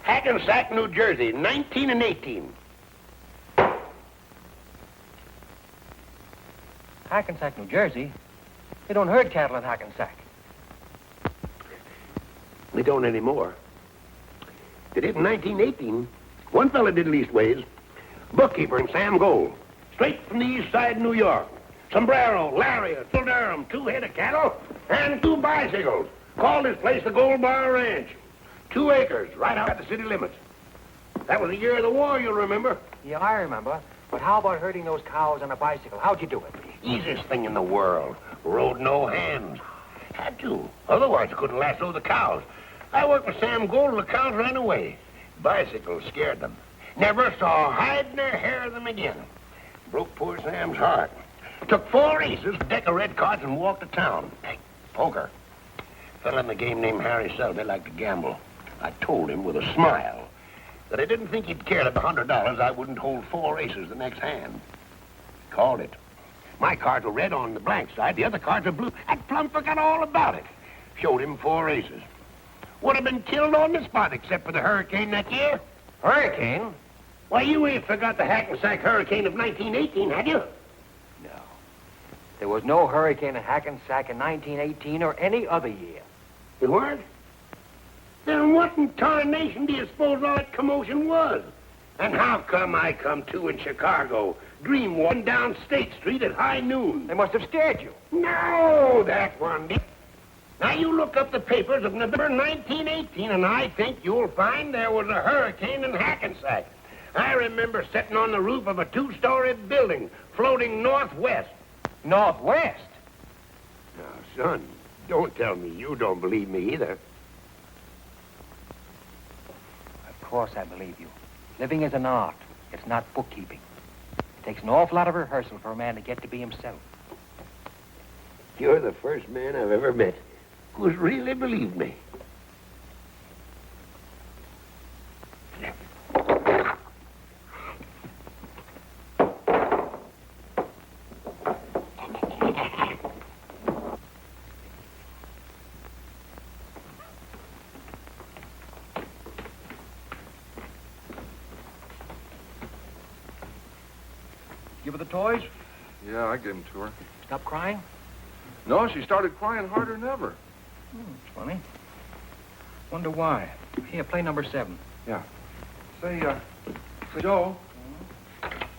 Hackensack, New Jersey, 19 and 18. Hackensack, New Jersey? They don't herd cattle in Hackensack. They don't anymore. They did in 1918. One fella did leastways. Bookkeeper in Sam Gold. Straight from the east side of New York. Sombrero, lariat, full Durham, 2 head of cattle, and 2 bicycles. Called this place the Gold Bar Ranch. 2 acres, right out at the city limits. That was the year of the war, you'll remember. Yeah, I remember. But how about herding those cows on a bicycle? How'd you do it? Easiest thing in the world. Rode no hands. Had to. Otherwise, you couldn't lasso the cows. I worked with Sam Gold and the cows ran away. Bicycles scared them. Never saw a hide nor hair of them again. Broke poor Sam's heart. Took 4 aces, a deck of red cards, and walked to town. Hey, poker. Fella in the game named Harry Selby liked to gamble. I told him with a smile that I didn't think he'd care that the $100 I wouldn't hold 4 aces the next hand. Called it. My cards were red on the blank side, the other cards were blue. I plumb forgot all about it. Showed him 4 aces. Would have been killed on the spot except for the hurricane that year. Hurricane? Why, you ain't forgot the Hackensack hurricane of 1918, had you? No. There was no hurricane in Hackensack in 1918 or any other year. You weren't? Then what in tarnation do you suppose all that commotion was? And how come I come to in Chicago, dream one down State Street at high noon? They must have scared you. No, that one did. Now, you look up the papers of November 1918, and I think you'll find there was a hurricane in Hackensack. I remember sitting on the roof of a 2-story building, floating northwest. Northwest? Now, son, don't tell me you don't believe me either. Of course I believe you. Living is an art. It's not bookkeeping. It takes an awful lot of rehearsal for a man to get to be himself. You're the first man I've ever met who's really believed me. Give her the toys? Yeah, I gave them to her. Stop crying? No, she started crying harder than ever. It's funny. Wonder why. Here, play number 7. Yeah. Say, Joe,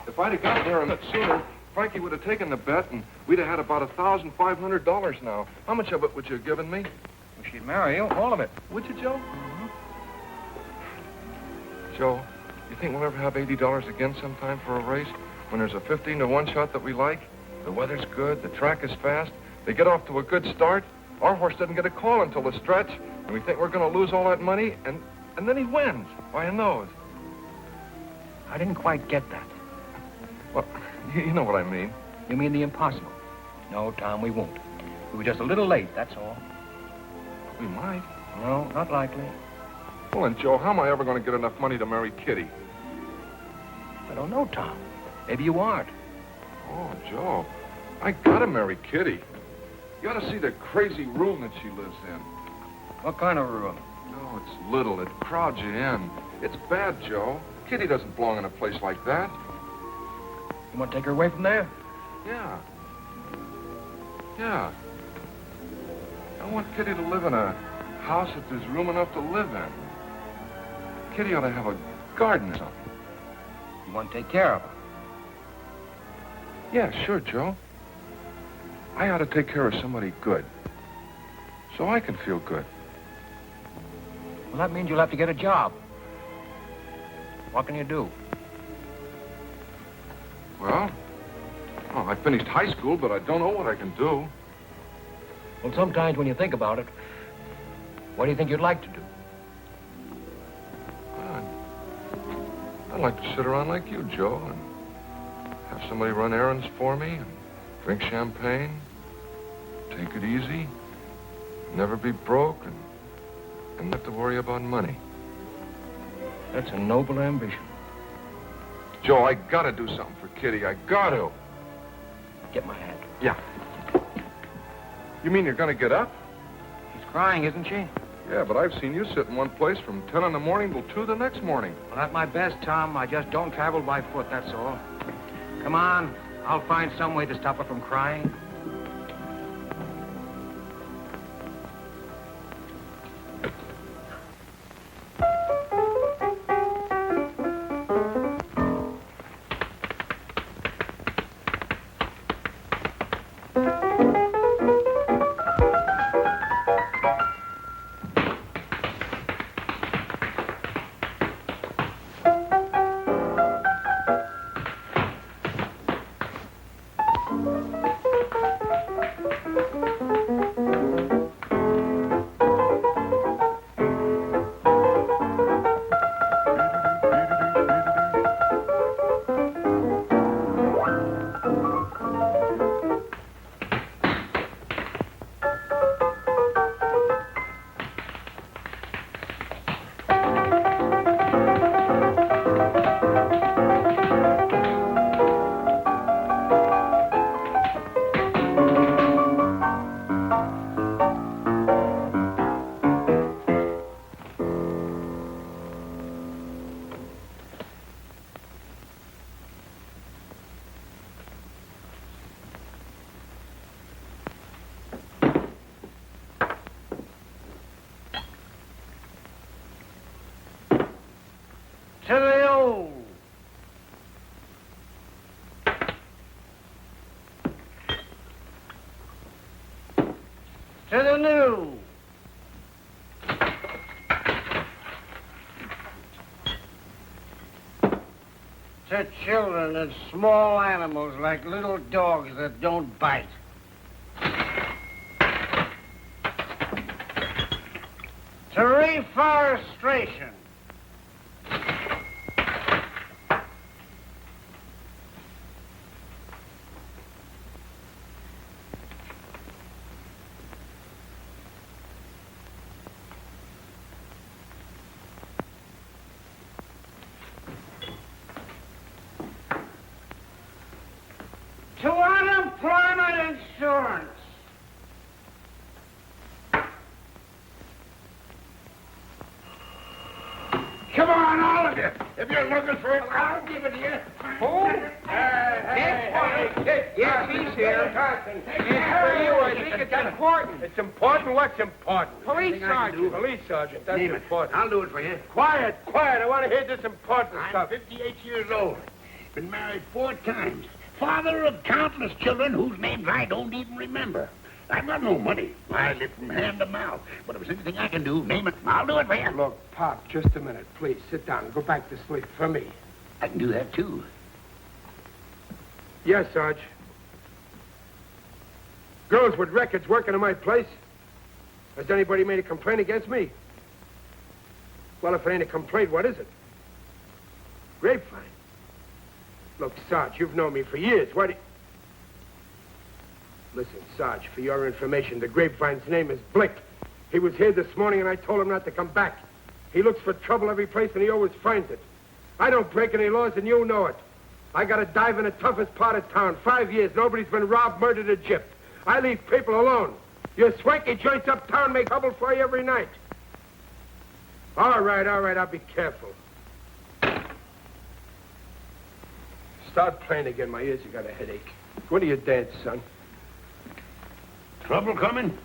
if I'd have gotten there a bit sooner, Frankie would have taken the bet, and we'd have had about $1,500 now. How much of it would you have given me? If she'd marry you, all of it. Would you, Joe? Joe, you think we'll ever have $80 again sometime for a race? When there's a 15-to-1 shot that we like, the weather's good, the track is fast, they get off to a good start, our horse doesn't get a call until the stretch, and we think we're going to lose all that money, and then he wins by a nose. I didn't quite get that. Well, you know what I mean. You mean the impossible? No, Tom, we won't. We were just a little late, that's all. We might. No, not likely. Well, then, Joe, how am I ever going to get enough money to marry Kitty? I don't know, Tom. Maybe you aren't. Oh, Joe, I gotta marry Kitty. You ought to see the crazy room that she lives in. What kind of room? No, it's little. It crowds you in. It's bad, Joe. Kitty doesn't belong in a place like that. You want to take her away from there? Yeah. Yeah. I want Kitty to live in a house that there's room enough to live in. Kitty ought to have a garden or something. You want to take care of her. Yeah, sure, Joe. I ought to take care of somebody good. So I can feel good. Well, that means you'll have to get a job. What can you do? Well, I finished high school, but I don't know what I can do. Well, sometimes when you think about it, what do you think you'd like to do? I'd like to sit around like you, Joe, and have somebody run errands for me and drink champagne, take it easy, never be broke, and not have to worry about money. That's a noble ambition. Joe, I gotta do something for Kitty. I gotta. Get my hat. Yeah. You mean you're gonna get up? She's crying, isn't she? Yeah, but I've seen you sit in one place from 10 in the morning till 2 the next morning. Well, at my best, Tom, I just don't travel by foot, that's all. Come on, I'll find some way to stop her from crying. To the old. To the new. To children and small animals like little dogs that don't bite. To reforestation. To unemployment insurance. Come on, all of you. If you're looking for it, I'll give it to you. Who? Yes, he's here. It's for you. I think it's important. It's important? What's important? Police sergeant. Police sergeant, that's Name it. important. I'll do it for you. Quiet, I want to hear this important I'm stuff. 58 years old. Been married 4 times. Father of countless children whose names I don't even remember. I've got no money. I live from hand to mouth. But if there's anything I can do, name it. I'll do it for you. Look, Pop, just a minute, please. Sit down. Go back to sleep for me. I can do that, too. Yes, Sarge. Girls with records working in my place. Has anybody made a complaint against me? Well, if it ain't a complaint, what is it? Grapevine. Look, Sarge, you've known me for years. What do you... Listen, Sarge, for your information, the Grapevine's name is Blick. He was here this morning, and I told him not to come back. He looks for trouble every place, and he always finds it. I don't break any laws, and you know it. I got to dive in the toughest part of town. 5 years, nobody's been robbed, murdered, or gypped. I leave people alone. Your swanky joints uptown make trouble for you every night. All right, I'll be careful. Start playing again. My ears have got a headache. When do you dance, son? Trouble coming?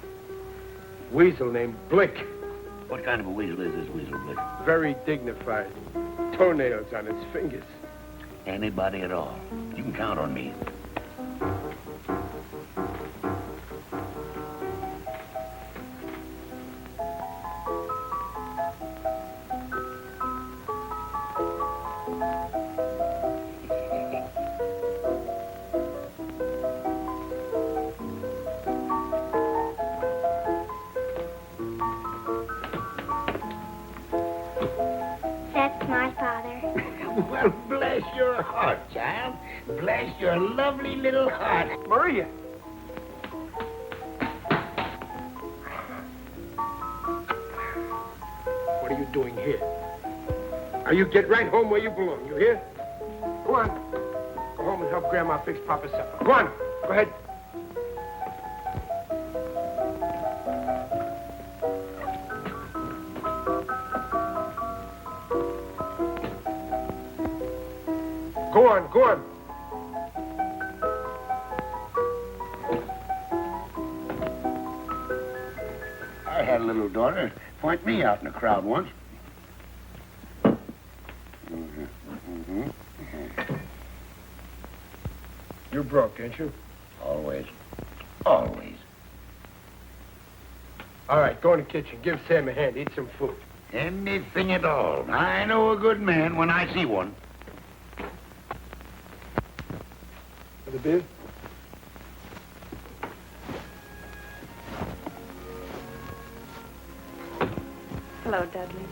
Weasel named Blick. What kind of a weasel is this weasel, Blick? Very dignified. Toenails on his fingers. Anybody at all. You can count on me. That's my father. Well, bless your heart, child. Bless your lovely little heart. Maria! What are you doing here? Now, you get right home where you belong, you hear? Go on. Go home and help Grandma fix Papa's supper. Go on. Go ahead. Go on, go on. I had a little daughter point me out in a crowd once. You're broke, ain't you? Always. Always. All right, go in the kitchen. Give Sam a hand. Eat some food. Anything at all. I know a good man when I see one. For the beer? Hello, Dudley.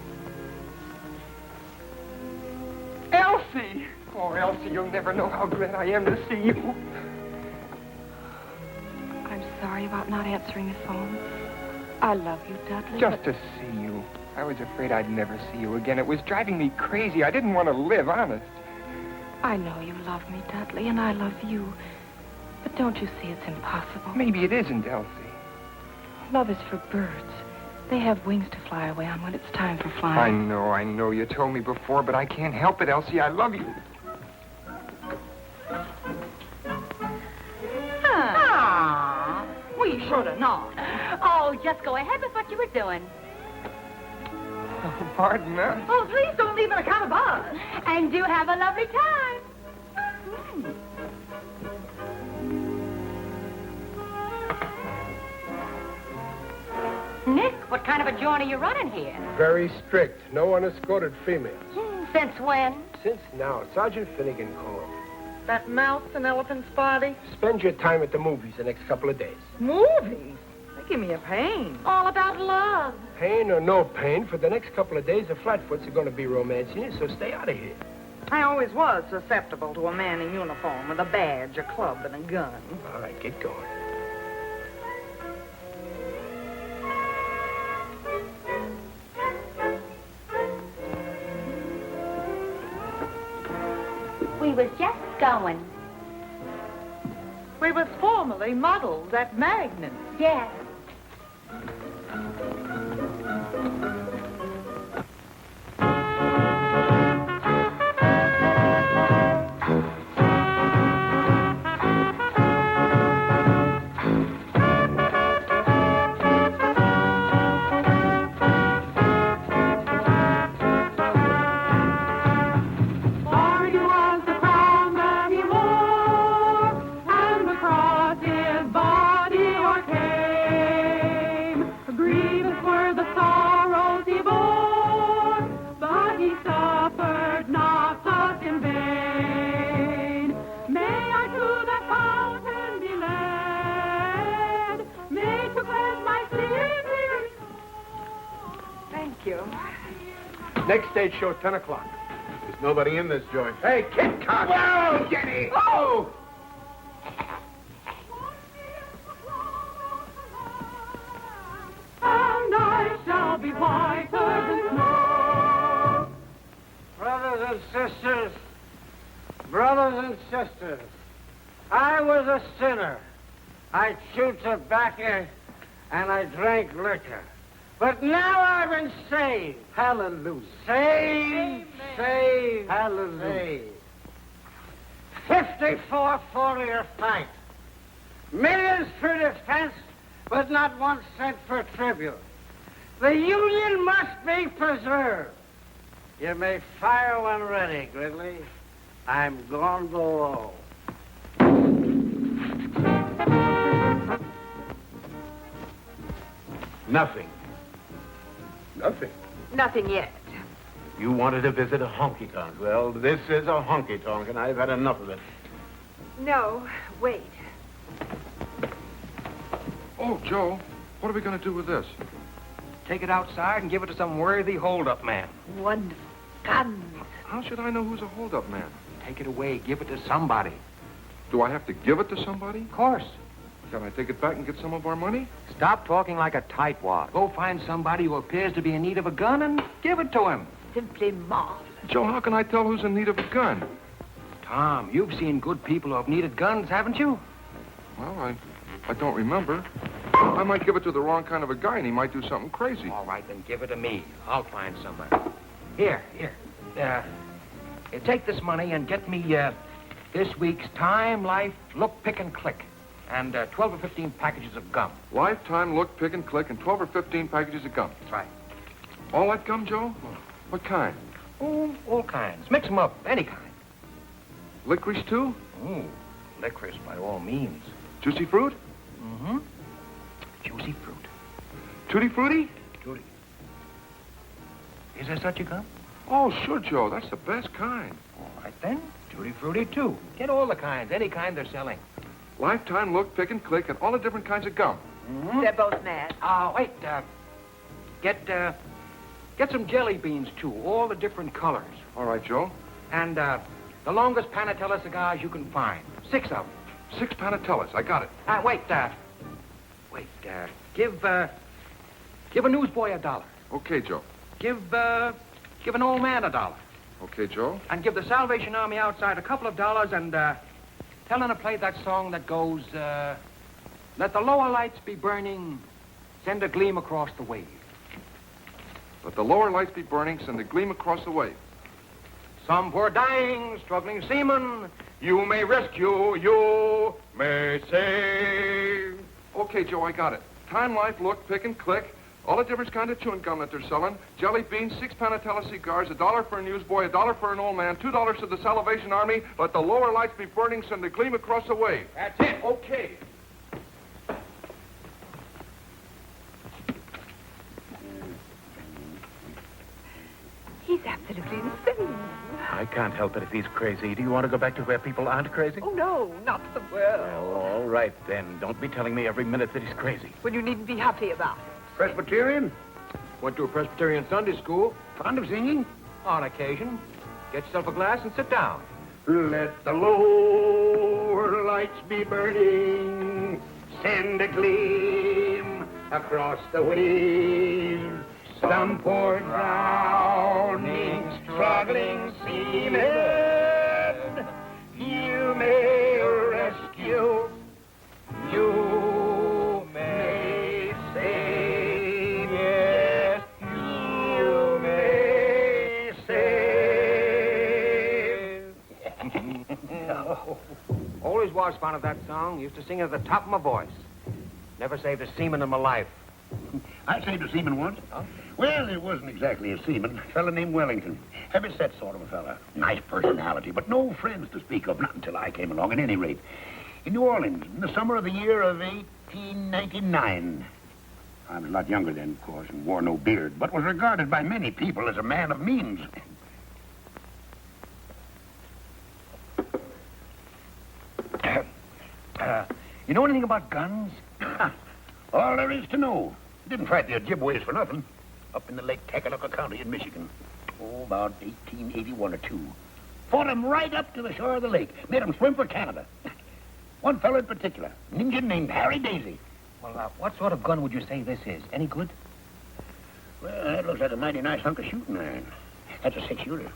Elsie! Oh, Elsie, you'll never know how glad I am to see you. I'm sorry about not answering the phone. I love you, Dudley. Just to see you. I was afraid I'd never see you again. It was driving me crazy. I didn't want to live, honest. I know you love me, Dudley, and I love you. But don't you see it's impossible? Maybe it isn't, Elsie. Love is for birds. They have wings to fly away on when it's time for flying. I know. You told me before, but I can't help it, Elsie. I love you. We should have known. Oh, just go ahead with what you were doing. Oh, pardon us. Oh, please don't leave an account of us. And do have a lovely time. Nick, what kind of a joint are you running here? Very strict. No unescorted females. Since when? Since now, Sergeant Finnegan called. That mouse and elephant's body? Spend your time at the movies the next couple of days. Movies? They give me a pain. All about love. Pain or no pain, for the next couple of days, the Flatfoots are going to be romancing you, so stay out of here. I always was susceptible to a man in uniform with a badge, a club, and a gun. All right, get going. We was just going. We was formerly models at Magnus. Yes. Next stage show, 10 o'clock. There's nobody in this joint. Hey, Kid Cock! Whoa, Jenny! Oh! And I shall be whiter than snow. Brothers and sisters, I was a sinner. I chewed tobacco and I drank liquor. But now I've been saved. Hallelujah. Saved, saved, hallelujah. 54 4-year fight. Millions for defense, but not 1 cent for tribute. The Union must be preserved. You may fire when ready, Gridley. I'm going below. Nothing. Nothing. Nothing yet. You wanted to visit a honky-tonk. Well, this is a honky-tonk, and I've had enough of it. No, wait. Oh, Joe, what are we going to do with this? Take it outside and give it to some worthy hold-up man. Wonderful. Guns. How should I know who's a hold-up man? Take it away. Give it to somebody. Do I have to give it to somebody? Of course. Can I take it back and get some of our money? Stop talking like a tightwad. Go find somebody who appears to be in need of a gun and give it to him. Simply marvelous. Joe, how can I tell who's in need of a gun? Tom, you've seen good people who have needed guns, haven't you? Well, I don't remember. I might give it to the wrong kind of a guy, and he might do something crazy. All right, then give it to me. I'll find somebody. Here. Take this money and get me this week's Time, Life, Look, Pick, and Click, and 12 or 15 packages of gum. Lifetime, Look, Pick, and Click, and 12 or 15 packages of gum. That's right. All that gum, Joe? What kind? Oh, all kinds. Mix them up, any kind. Licorice, too? Oh, licorice by all means. Juicy fruit? Mm-hmm. Juicy fruit. Tutti Frutti? Tutti. Is there such a gum? Oh, sure, Joe. That's the best kind. All right, then. Tutti Frutti, too. Get all the kinds, any kind they're selling. Lifetime, Look, Pick, and Click, and all the different kinds of gum. Mm-hmm. They're both mad. Wait. Get some jelly beans, too. All the different colors. All right, Joe. And, the longest Panatella cigars you can find. 6 of them. 6 Panatellas. I got it. Give a newsboy $1. Okay, Joe. Give an old man $1. Okay, Joe. And give the Salvation Army outside a couple of dollars and, tell them to play that song that goes, let the lower lights be burning, send a gleam across the wave. Let the lower lights be burning, send a gleam across the wave. Some poor dying, struggling seaman, you may rescue, you may save. Okay, Joe, I got it. Time, Life, Look, Pick, and Click. All the different kinds of chewing gum that they're selling. Jelly beans, 6 Panatella cigars, $1 for a newsboy, $1 for an old man, $2 to the Salvation Army. Let the lower lights be burning, send a gleam across the wave. That's it. Okay. He's absolutely insane. I can't help it if he's crazy. Do you want to go back to where people aren't crazy? Oh, no, not the world. Well, all right, then. Don't be telling me every minute that he's crazy. Well, you needn't be happy about it. Presbyterian? Went to a Presbyterian Sunday school. Fond of singing? On occasion. Get yourself a glass and sit down. Let the lower lights be burning, send a gleam across the wave. Some poor drowning, struggling seaman, you may rescue, you may save, yes, you may save. Always was fond of that song. Used to sing it at the top of my voice. Never saved a seaman in my life. I saved a seaman once. Huh? Well, it wasn't exactly a seaman. A fella named Wellington. Heavy-set sort of a fella. Nice personality, but no friends to speak of, not until I came along, at any rate. In New Orleans, in the summer of the year of 1899. I was a lot younger then, of course, and wore no beard, but was regarded by many people as a man of means. You know anything about guns? All there is to know. Didn't fight the Ojibways for nothing. Up in the Lake Tacaloca County in Michigan. Oh, about 1881 or 2. Fought 'em right up to the shore of the lake. Made 'em swim for Canada. One fellow in particular, an Indian named Harry Daisy. Well, what sort of gun would you say this is? Any good? Well, that looks like a mighty nice hunk of shooting iron. That's a 6-shooter.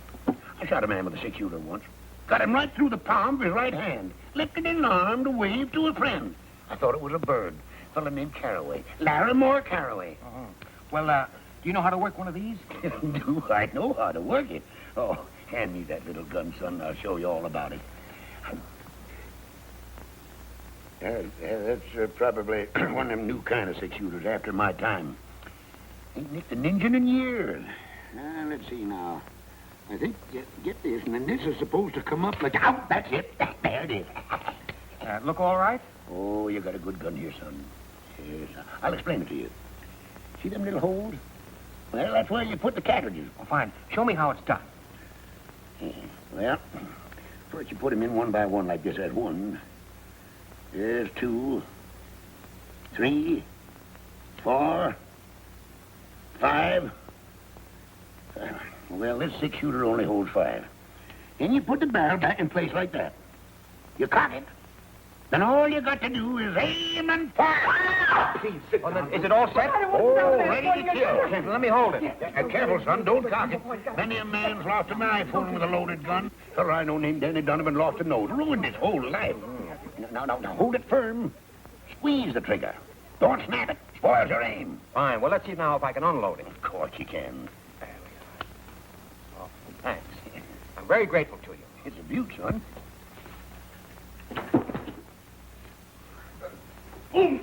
I shot a man with a 6-shooter once. Got him right through the palm of his right hand. Lifted his arm to wave to a friend. I thought it was a bird. A fellow named Carraway. Larimore Carraway. Uh-huh. Well, do you know how to work one of these? Do I know how to work it? Oh, hand me that little gun, son. I'll show you all about it. That's probably one of them new kind of 6-shooters after my time. Ain't nicked an engine in years. Let's see now. I think, get this, and then this is supposed to come up like... Oh, that's it. There it is. Look all right? Oh, you got a good gun here, son. Yes, I'll explain it to you. See them little holes? Well, that's where you put the cartridges. Oh, fine. Show me how it's done. Yeah, well, first you put them in one by one like this. There's one. There's 2, 3, 4, 5. Well, this 6-shooter only holds 5. Then you put the barrel back in place like that. You cock it. Then all you got to do is aim and fire. Please, sit down. Is it all set? Oh, ready to kill. Let me hold it. Careful, son. Don't cock it. Many a man's lost an eye fooling with a loaded gun. Fellow I know named Danny Donovan lost a nose. Ruined his whole life. Now, hold it firm. Squeeze the trigger. Don't snap it. Spoils your aim. Fine. Well, let's see now if I can unload it. Of course you can. Oh, thanks. I'm very grateful to you. It's a beaut, son. Boom!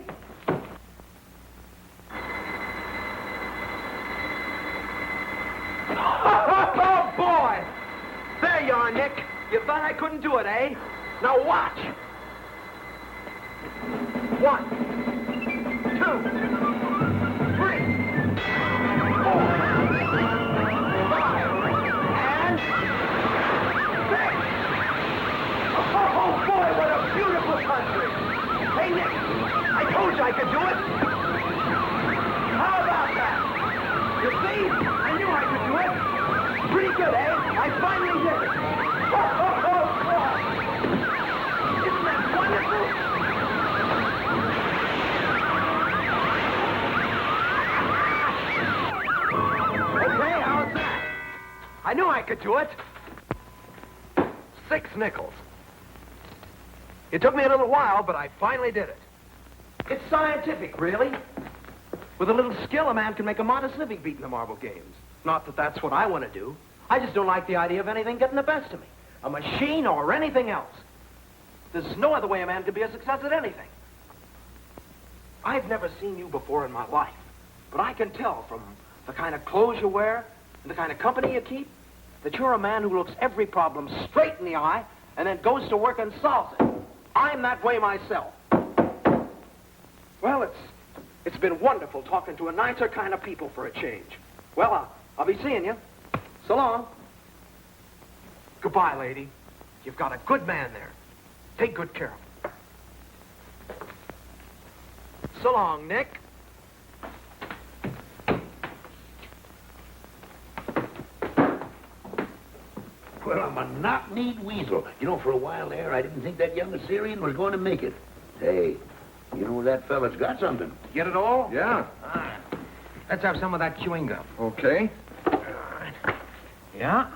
Oh, boy! There you are, Nick. You thought I couldn't do it, eh? Now watch. 1, 2, 3, 4, 5, and 6. Oh, boy, what a beautiful country. Hey, Nick, I told you I could do it. How about that? You see? I knew I could do it. Pretty good, eh? I finally did it. Oh, boy. Isn't that wonderful? Okay, how's that? I knew I could do it. 6 nickels. It took me a little while, but I finally did it. It's scientific, really. With a little skill, a man can make a modest living beating the marble games. Not that that's what I want to do. I just don't like the idea of anything getting the best of me. A machine or anything else. There's no other way a man can be a success at anything. I've never seen you before in my life, but I can tell from the kind of clothes you wear and the kind of company you keep that you're a man who looks every problem straight in the eye and then goes to work and solves it. I'm that way myself. Well, it's been wonderful talking to a nicer kind of people for a change. Well, I'll be seeing you. So long. Goodbye, lady. You've got a good man there. Take good care of him. So long, Nick. Well, I'm a knock-kneed weasel. You know, for a while there, I didn't think that young Assyrian was going to make it. Hey, you know, that fella's got something. Get it all? Yeah. All right. Let's have some of that chewing gum. Okay. All right. Yeah?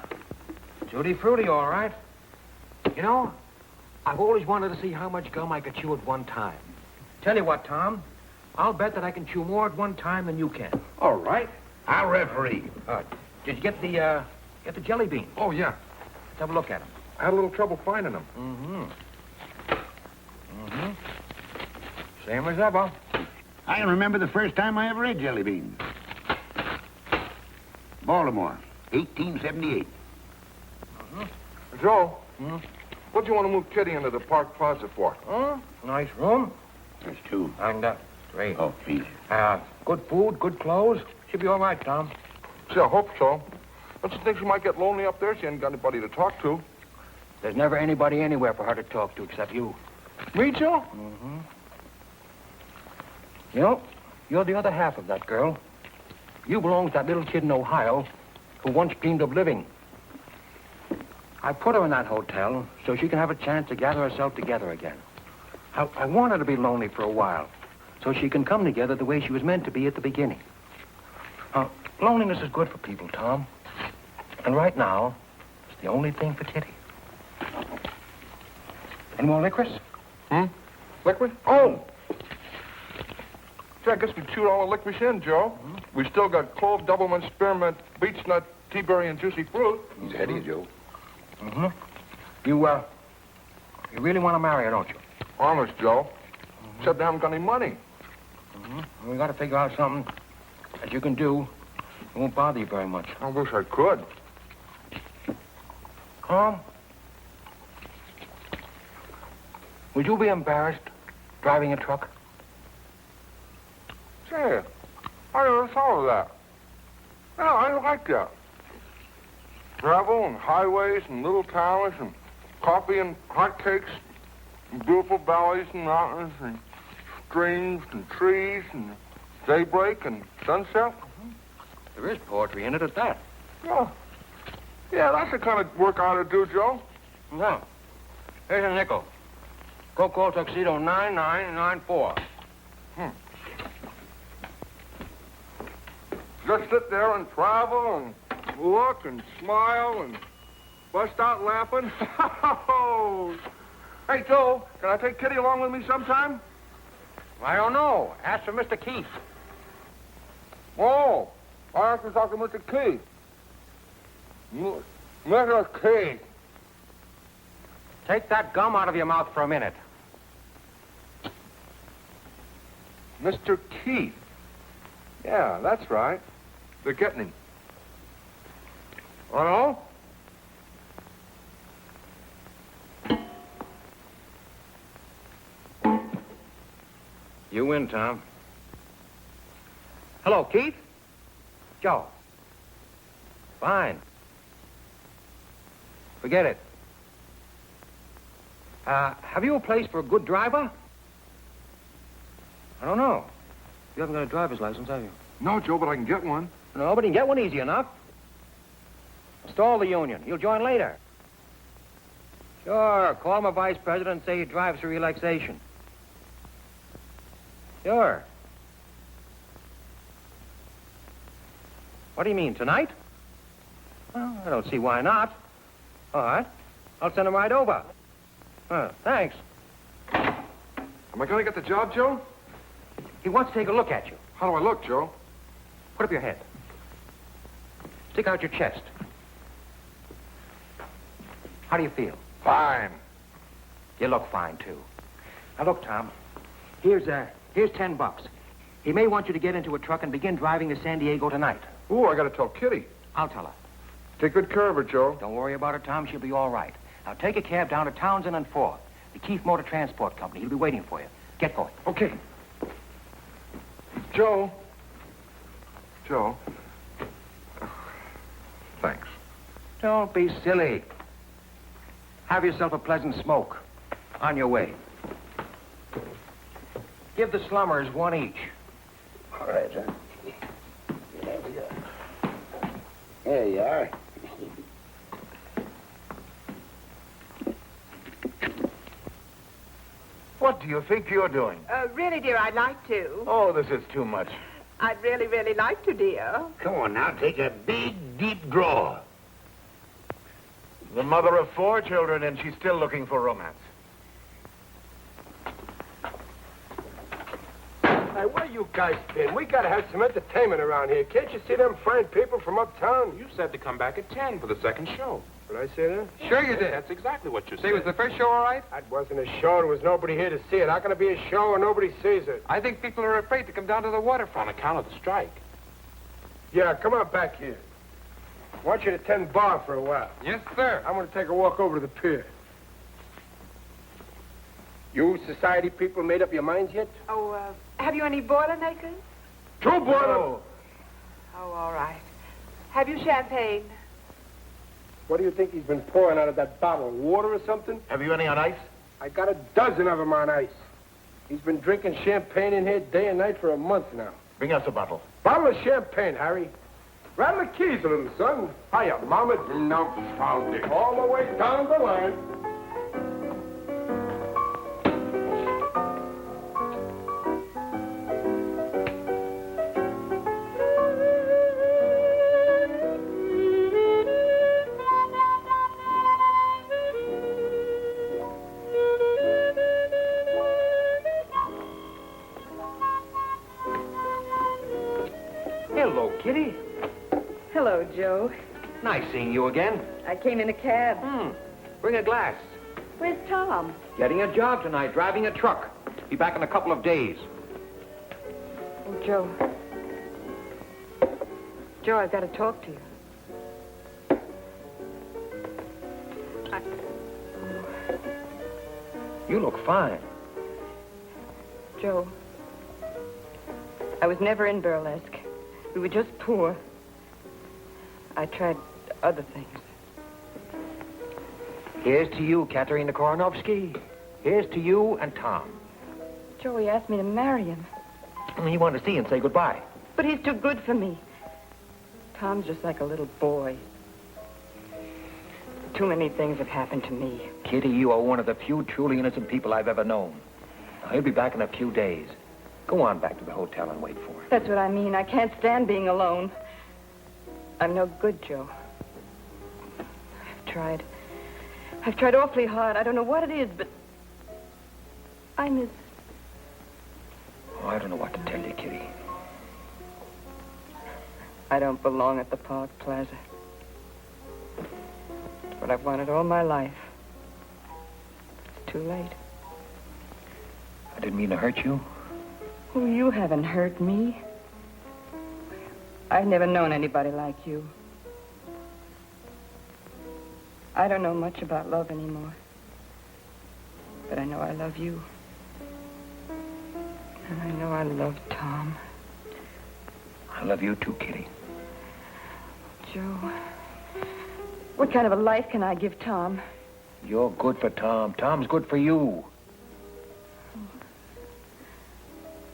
Tutti frutti, all right. You know, I've always wanted to see how much gum I could chew at one time. Tell you what, Tom, I'll bet that I can chew more at one time than you can. All right. I'll referee. Did you get the jelly beans? Oh, yeah. Let's have a look at them. I had a little trouble finding them. Same as ever. I can remember the first time I ever ate jelly beans. Baltimore, 1878. Joe, what do you want to move Kitty into the park closet for? Nice room. There's 2. And, great. Oh, please. Good food, good clothes. Should be all right, Tom. See, I hope so. Don't you think she might get lonely up there? She ain't got anybody to talk to. There's never anybody anywhere for her to talk to except you. Me, Joe? You know, you're the other half of that girl. You belong to that little kid in Ohio who once dreamed of living. I put her in that hotel so she can have a chance to gather herself together again. I want her to be lonely for a while so she can come together the way she was meant to be at the beginning. Loneliness is good for people, Tom. And right now, it's the only thing for Kitty. Any more licorice? Liquid? Oh! Gee, I guess we chewed all the licorice in, Joe. We still got clove, doublemint, spearmint, beech nut, tea berry, and juicy fruit. He's ahead of you, Joe. You really want to marry her, don't you? Honest, Joe. Except they haven't got any money. We got to figure out something As you can do, it won't bother you very much. I wish I could. Tom? Would you be embarrassed driving a truck? Say, I never thought of that. No, I like that. Travel and highways and little towns and coffee and hotcakes and beautiful valleys and mountains and streams and trees and daybreak and sunset. There is poetry in it at that. Yeah. Yeah, that's the kind of work I ought to do, Joe. No. Here's a nickel. Go call Tuxedo 9994. Just sit there and travel and look and smile and bust out laughing. Hey, Joe, can I take Kitty along with me sometime? I don't know. Ask for Mr. Keith. Oh, I have to talk to Mr. Keith. Mr. Keith. Take that gum out of your mouth for a minute. Mr. Keith. Yeah, that's right. They're getting him. Hello? You win, Tom. Hello, Keith? Joe. Fine. Forget it. Have you a place for a good driver? I don't know. You haven't got a driver's license, have you? No, Joe, but I can get one. No, but you can get one easy enough. Install the union. You'll join later. Sure. Call my vice president and say he drives for relaxation. Sure. What do you mean, tonight? Well, I don't see why not. All right. I'll send him right over. Thanks. Am I going to get the job, Joe? He wants to take a look at you. How do I look, Joe? Put up your head. Stick out your chest. How do you feel? Fine. You look fine, too. Now, look, Tom. Here's $10. He may want you to get into a truck and begin driving to San Diego tonight. Ooh, I got to tell Kitty. I'll tell her. Take good care of her, Joe. Don't worry about her, Tom. She'll be all right. Now, take a cab down to Townsend and 4th. The Keith Motor Transport Company. He'll be waiting for you. Get going. Okay. Joe. Joe. Thanks. Don't be silly. Have yourself a pleasant smoke. On your way. Give the slummers one each. All right, sir. There we go. There you are. What do you think you're doing? Really, dear, I'd like to. Oh, this is too much. I'd really, really like to, dear. Come on now, take a big, deep draw. The mother of 4 children, and she's still looking for romance. Hey, where you guys been? We gotta have some entertainment around here. Can't you see them fine people from uptown? You said to come back at 10 for the second show. Did I say that? Sure you did. That's exactly what you said. Say, was the first show all right? That wasn't a show. There was nobody here to see it. How can it be a show and nobody sees it? I think people are afraid to come down to the waterfront. On account of the strike. Yeah, come on back here. I want you to tend bar for a while. Yes, sir. I'm going to take a walk over to the pier. You society people made up your minds yet? Oh, have you any Boilermakers? 2 boiler. Oh, all right. Have you champagne? What do you think he's been pouring out of that bottle? Water or something? Have you any on ice? I got a dozen of them on ice. He's been drinking champagne in here day and night for a month now. Bring us a bottle. Bottle of champagne, Harry. Rattle the keys a little, son. Hiya, Mama. No, found it. All the way down the line. Hello, Kitty. Hello, Joe. Nice seeing you again. I came in a cab. Bring a glass. Where's Tom? Getting a job tonight, driving a truck. Be back in a couple of days. Oh, Joe. Joe, I've got to talk to you. You look fine. Joe, I was never in burlesque. We were just poor. I tried other things. Here's to you, Katerina Koronovsky. Here's to you and Tom. Joe, he asked me to marry him. He wanted to see you and say goodbye. But he's too good for me. Tom's just like a little boy. Too many things have happened to me. Kitty, you are one of the few truly innocent people I've ever known. He'll be back in a few days. Go on back to the hotel and wait for him. That's what I mean. I can't stand being alone. I'm no good, Joe. I've tried awfully hard. I don't know what it is, but I miss... Oh, I don't know what to tell you, Kitty. I don't belong at the Park Plaza. It's what I've wanted all my life. It's too late. I didn't mean to hurt you. Oh, you haven't hurt me. I've never known anybody like you. I don't know much about love anymore. But I know I love you. And I know I love Tom. I love you too, Kitty. Joe, what kind of a life can I give Tom? You're good for Tom. Tom's good for you.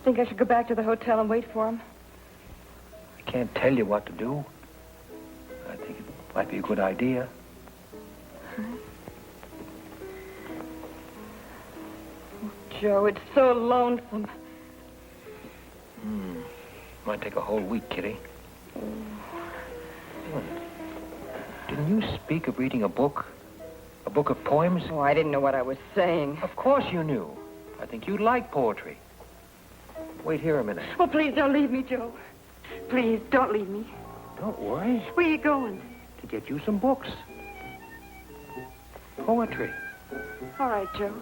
Think I should go back to the hotel and wait for him? I can't tell you what to do. I think it might be a good idea. Oh, Joe, it's so lonesome. Might take a whole week, Kitty. Didn't you speak of reading a book? A book of poems? Oh, I didn't know what I was saying. Of course you knew. I think you'd like poetry. Wait here a minute. Oh, please don't leave me, Joe. Please, don't leave me. Don't worry. Where are you going? To get you some books. Poetry. All right, Joe.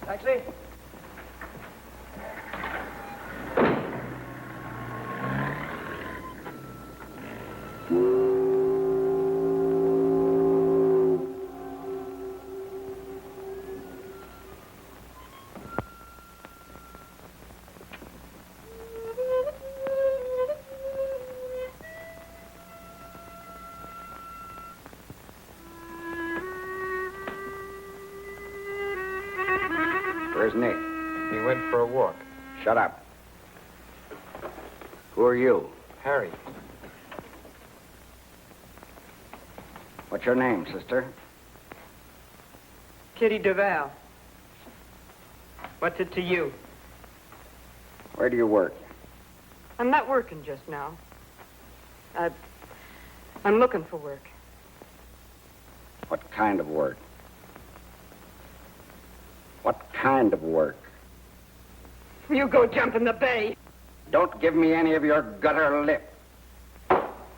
Taxi? Where's Nick? He went for a walk. Shut up. Who are you? Harry. What's your name, sister? Kitty Duval. What's it to you? Where do you work? I'm not working just now. I'm looking for work. What kind of work? What kind of work? You go jump in the bay. Don't give me any of your gutter lip.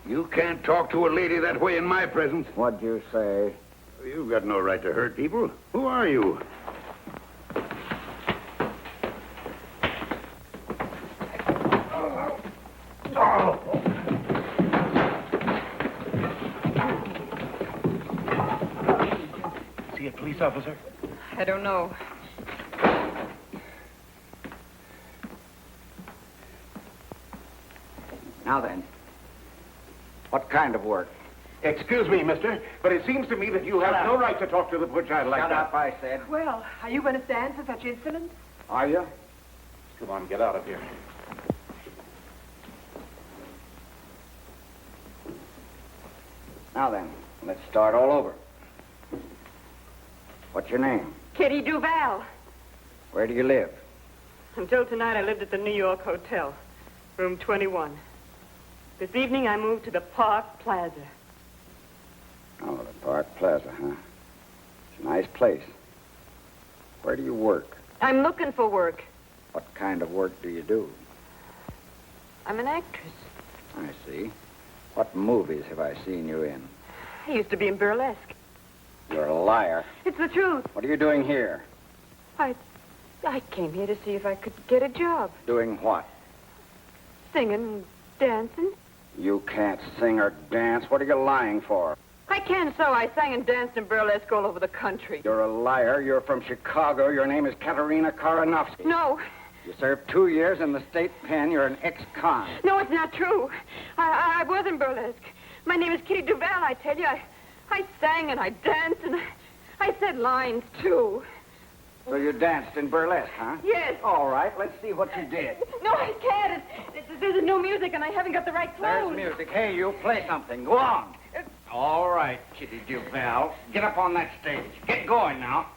You can't talk to a lady that way in my presence. What'd you say? You've got no right to hurt people. Who are you? See a police officer? I don't know. Now then, what kind of work? Excuse me, mister, but it seems to me that you have no right to talk to the poor child like Shut that. up, I said. Well, are you going to stand for such insolence? Are you? Come on, get out of here. Now then, let's start all over. What's your name? Kitty Duval. Where do you live? Until tonight, I lived at the New York Hotel, room 21. This evening, I moved to the Park Plaza. Oh, the Park Plaza, huh? It's a nice place. Where do you work? I'm looking for work. What kind of work do you do? I'm an actress. I see. What movies have I seen you in? I used to be in burlesque. You're a liar. It's the truth. What are you doing here? I came here to see if I could get a job. Doing what? Singing, dancing. You can't sing or dance. What are you lying for? I can so. I sang and danced in burlesque all over the country. You're a liar. You're from Chicago. Your name is Katerina Karanovsky. No. You served 2 years in the state pen. You're an ex-con. No, it's not true. I was in burlesque. My name is Kitty Duval, I tell you. I sang and I danced and I said lines, too. So you danced in burlesque, huh? Yes. All right, let's see what you did. No, I can't. There's no music and I haven't got the right clothes. There's music. Hey, you play something. Go on. All right, Kitty Duval. Get up on that stage. Get going now.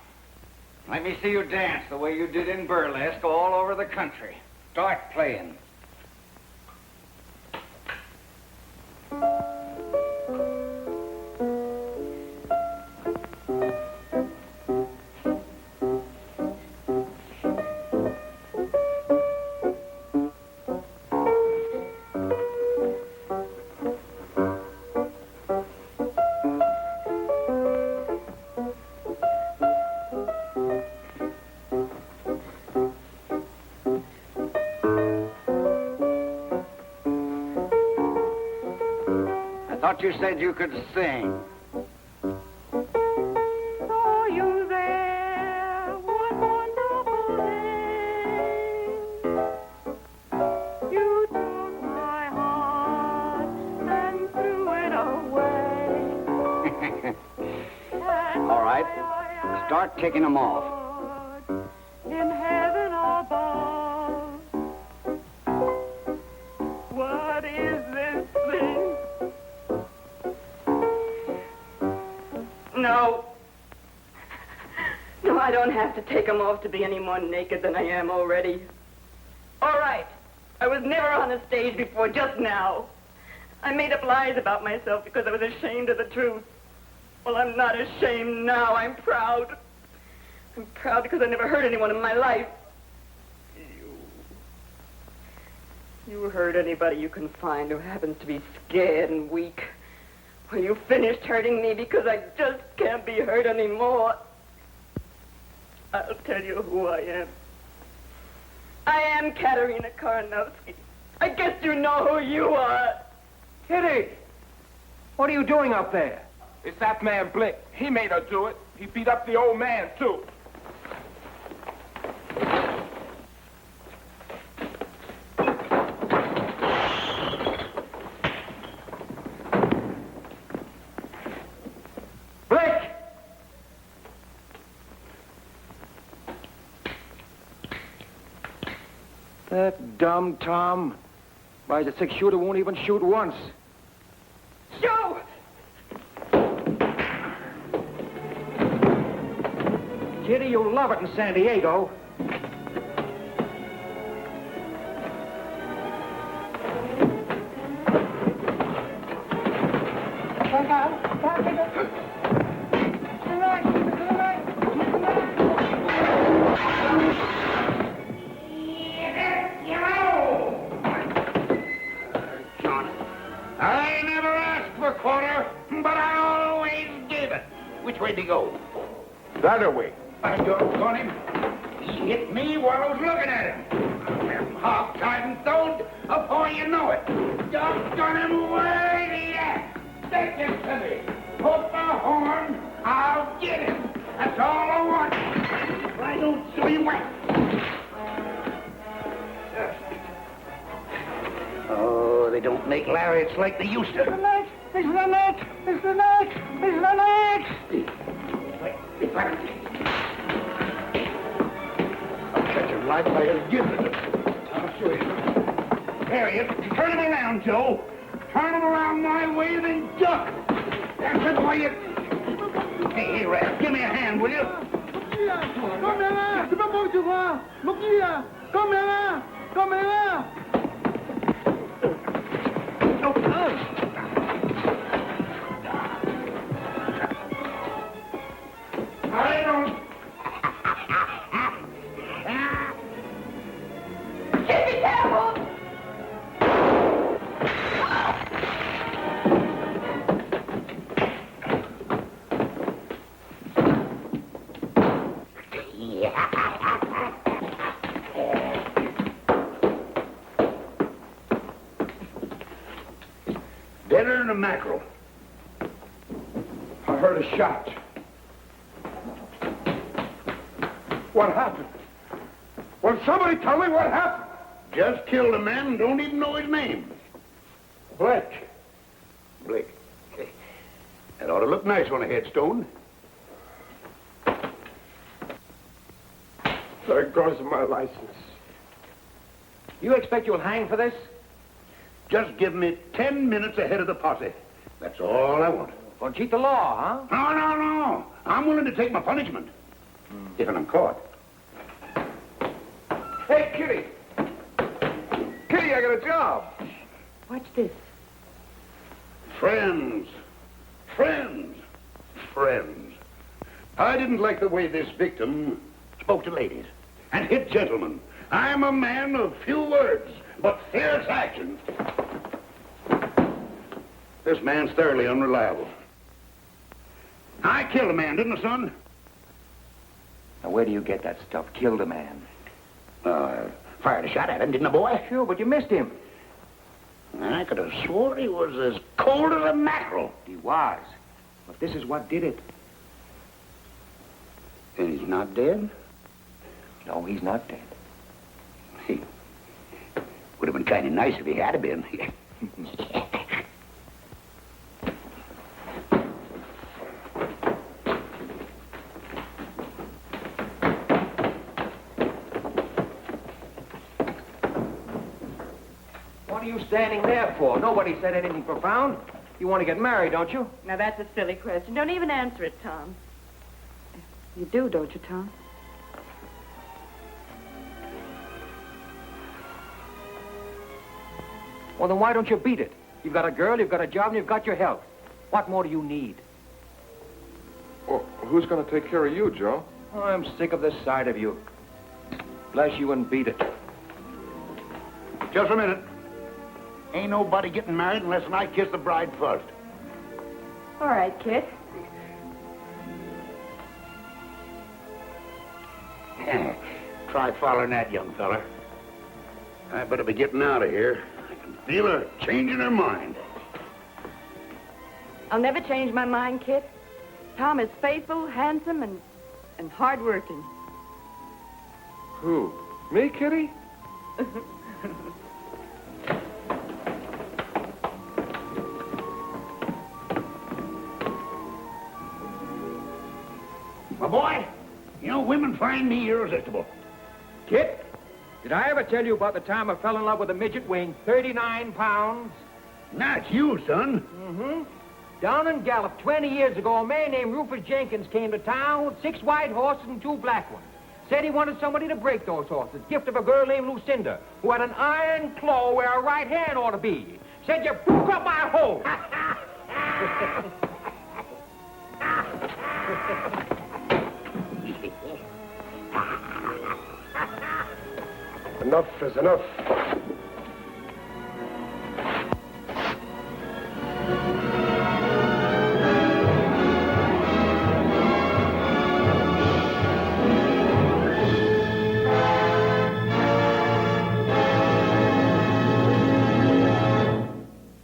Let me see you dance the way you did in burlesque all over the country. Start playing. I thought you said you could sing. Saw you there, one wonderful day. You took my heart and threw it away. All right, start taking them off. In heaven above, what is this thing? No. No, I don't have to take them off to be any more naked than I am already. All right. I was never on a stage before, just now. I made up lies about myself because I was ashamed of the truth. Well, I'm not ashamed now. I'm proud. I'm proud because I never hurt anyone in my life. You hurt anybody you can find who happens to be scared and weak. Well, you finished hurting me because I just can't be hurt anymore. I'll tell you who I am. I am Katerina Karanovsky. I guess you know who you are. Kitty! What are you doing up there? It's that man Blick. He made her do it. He beat up the old man, too. Blick! That dumb Tom. Why, the 6-shooter won't even shoot once. Joe! Kitty, you'll love it in San Diego. I never asked for a quarter, but I always gave it. Which way'd he go? That way. I doggone him. He hit me while I was looking at him. I'm hog-tied and stoned before you know it. Doggone him, where's he at? Take this to me. Put the horn, I'll get him. That's all I want. If I don't show you where. Oh, they don't make lariats like they used to. It's the neck! It's the neck! It's the neck! It's the neck! I'll catch him right by his gizzard. I'll show you. There he is. Turn him around, Joe. Turn him around my way, then duck. That's it, boy. Hey, Red, give me a hand, will you? Come here! Tu peux pas tu vois? Mokia! Come here! Come here! I don't. Be careful! Deader than a mackerel. I heard a shot. What happened? Will somebody tell me what happened? Just killed a man and don't even know his name. Blake. Blake. That ought to look nice on a headstone. There goes my license. You expect you'll hang for this? Just give me 10 minutes ahead of the posse. That's all I want. Well, cheat the law, huh? No. I'm willing to take my punishment. If I'm caught. Hey, Kitty. Kitty, I got a job. Watch this. Friends. I didn't like the way this victim spoke to ladies and hit gentlemen. I'm a man of few words, but fierce action. This man's thoroughly unreliable. I killed a man, didn't I, son? Now, where do you get that stuff? Killed a man. Fired a shot at him, didn't I, boy? Sure, but you missed him. I could have swore he was as cold as a mackerel. He was. But this is what did it. And he's not dead? No, he's not dead. He would have been kind of nice if he had been. What are you standing there for? Nobody said anything profound. You want to get married, don't you? Now, that's a silly question. Don't even answer it, Tom. You do, don't you, Tom? Well, then why don't you beat it? You've got a girl, you've got a job, and you've got your health. What more do you need? Well, who's going to take care of you, Joe? Oh, I'm sick of this side of you. Bless you and beat it. Just a minute. Ain't nobody getting married unless I kiss the bride first. All right, Kit. Try following that, young fella. I better be getting out of here. I can feel her changing her mind. I'll never change my mind, Kit. Tom is faithful, handsome, and hard-working. Who? Me, Kitty? My boy, you know, women find me irresistible. Kit, did I ever tell you about the time I fell in love with a midget weighing 39 pounds? That's you, son. Mm-hmm. Down in Gallup 20 years ago, a man named Rufus Jenkins came to town with 6 white horses and 2 black ones. Said he wanted somebody to break those horses. Gift of a girl named Lucinda, who had an iron claw where her right hand ought to be. Said you broke up my hole. Enough is enough.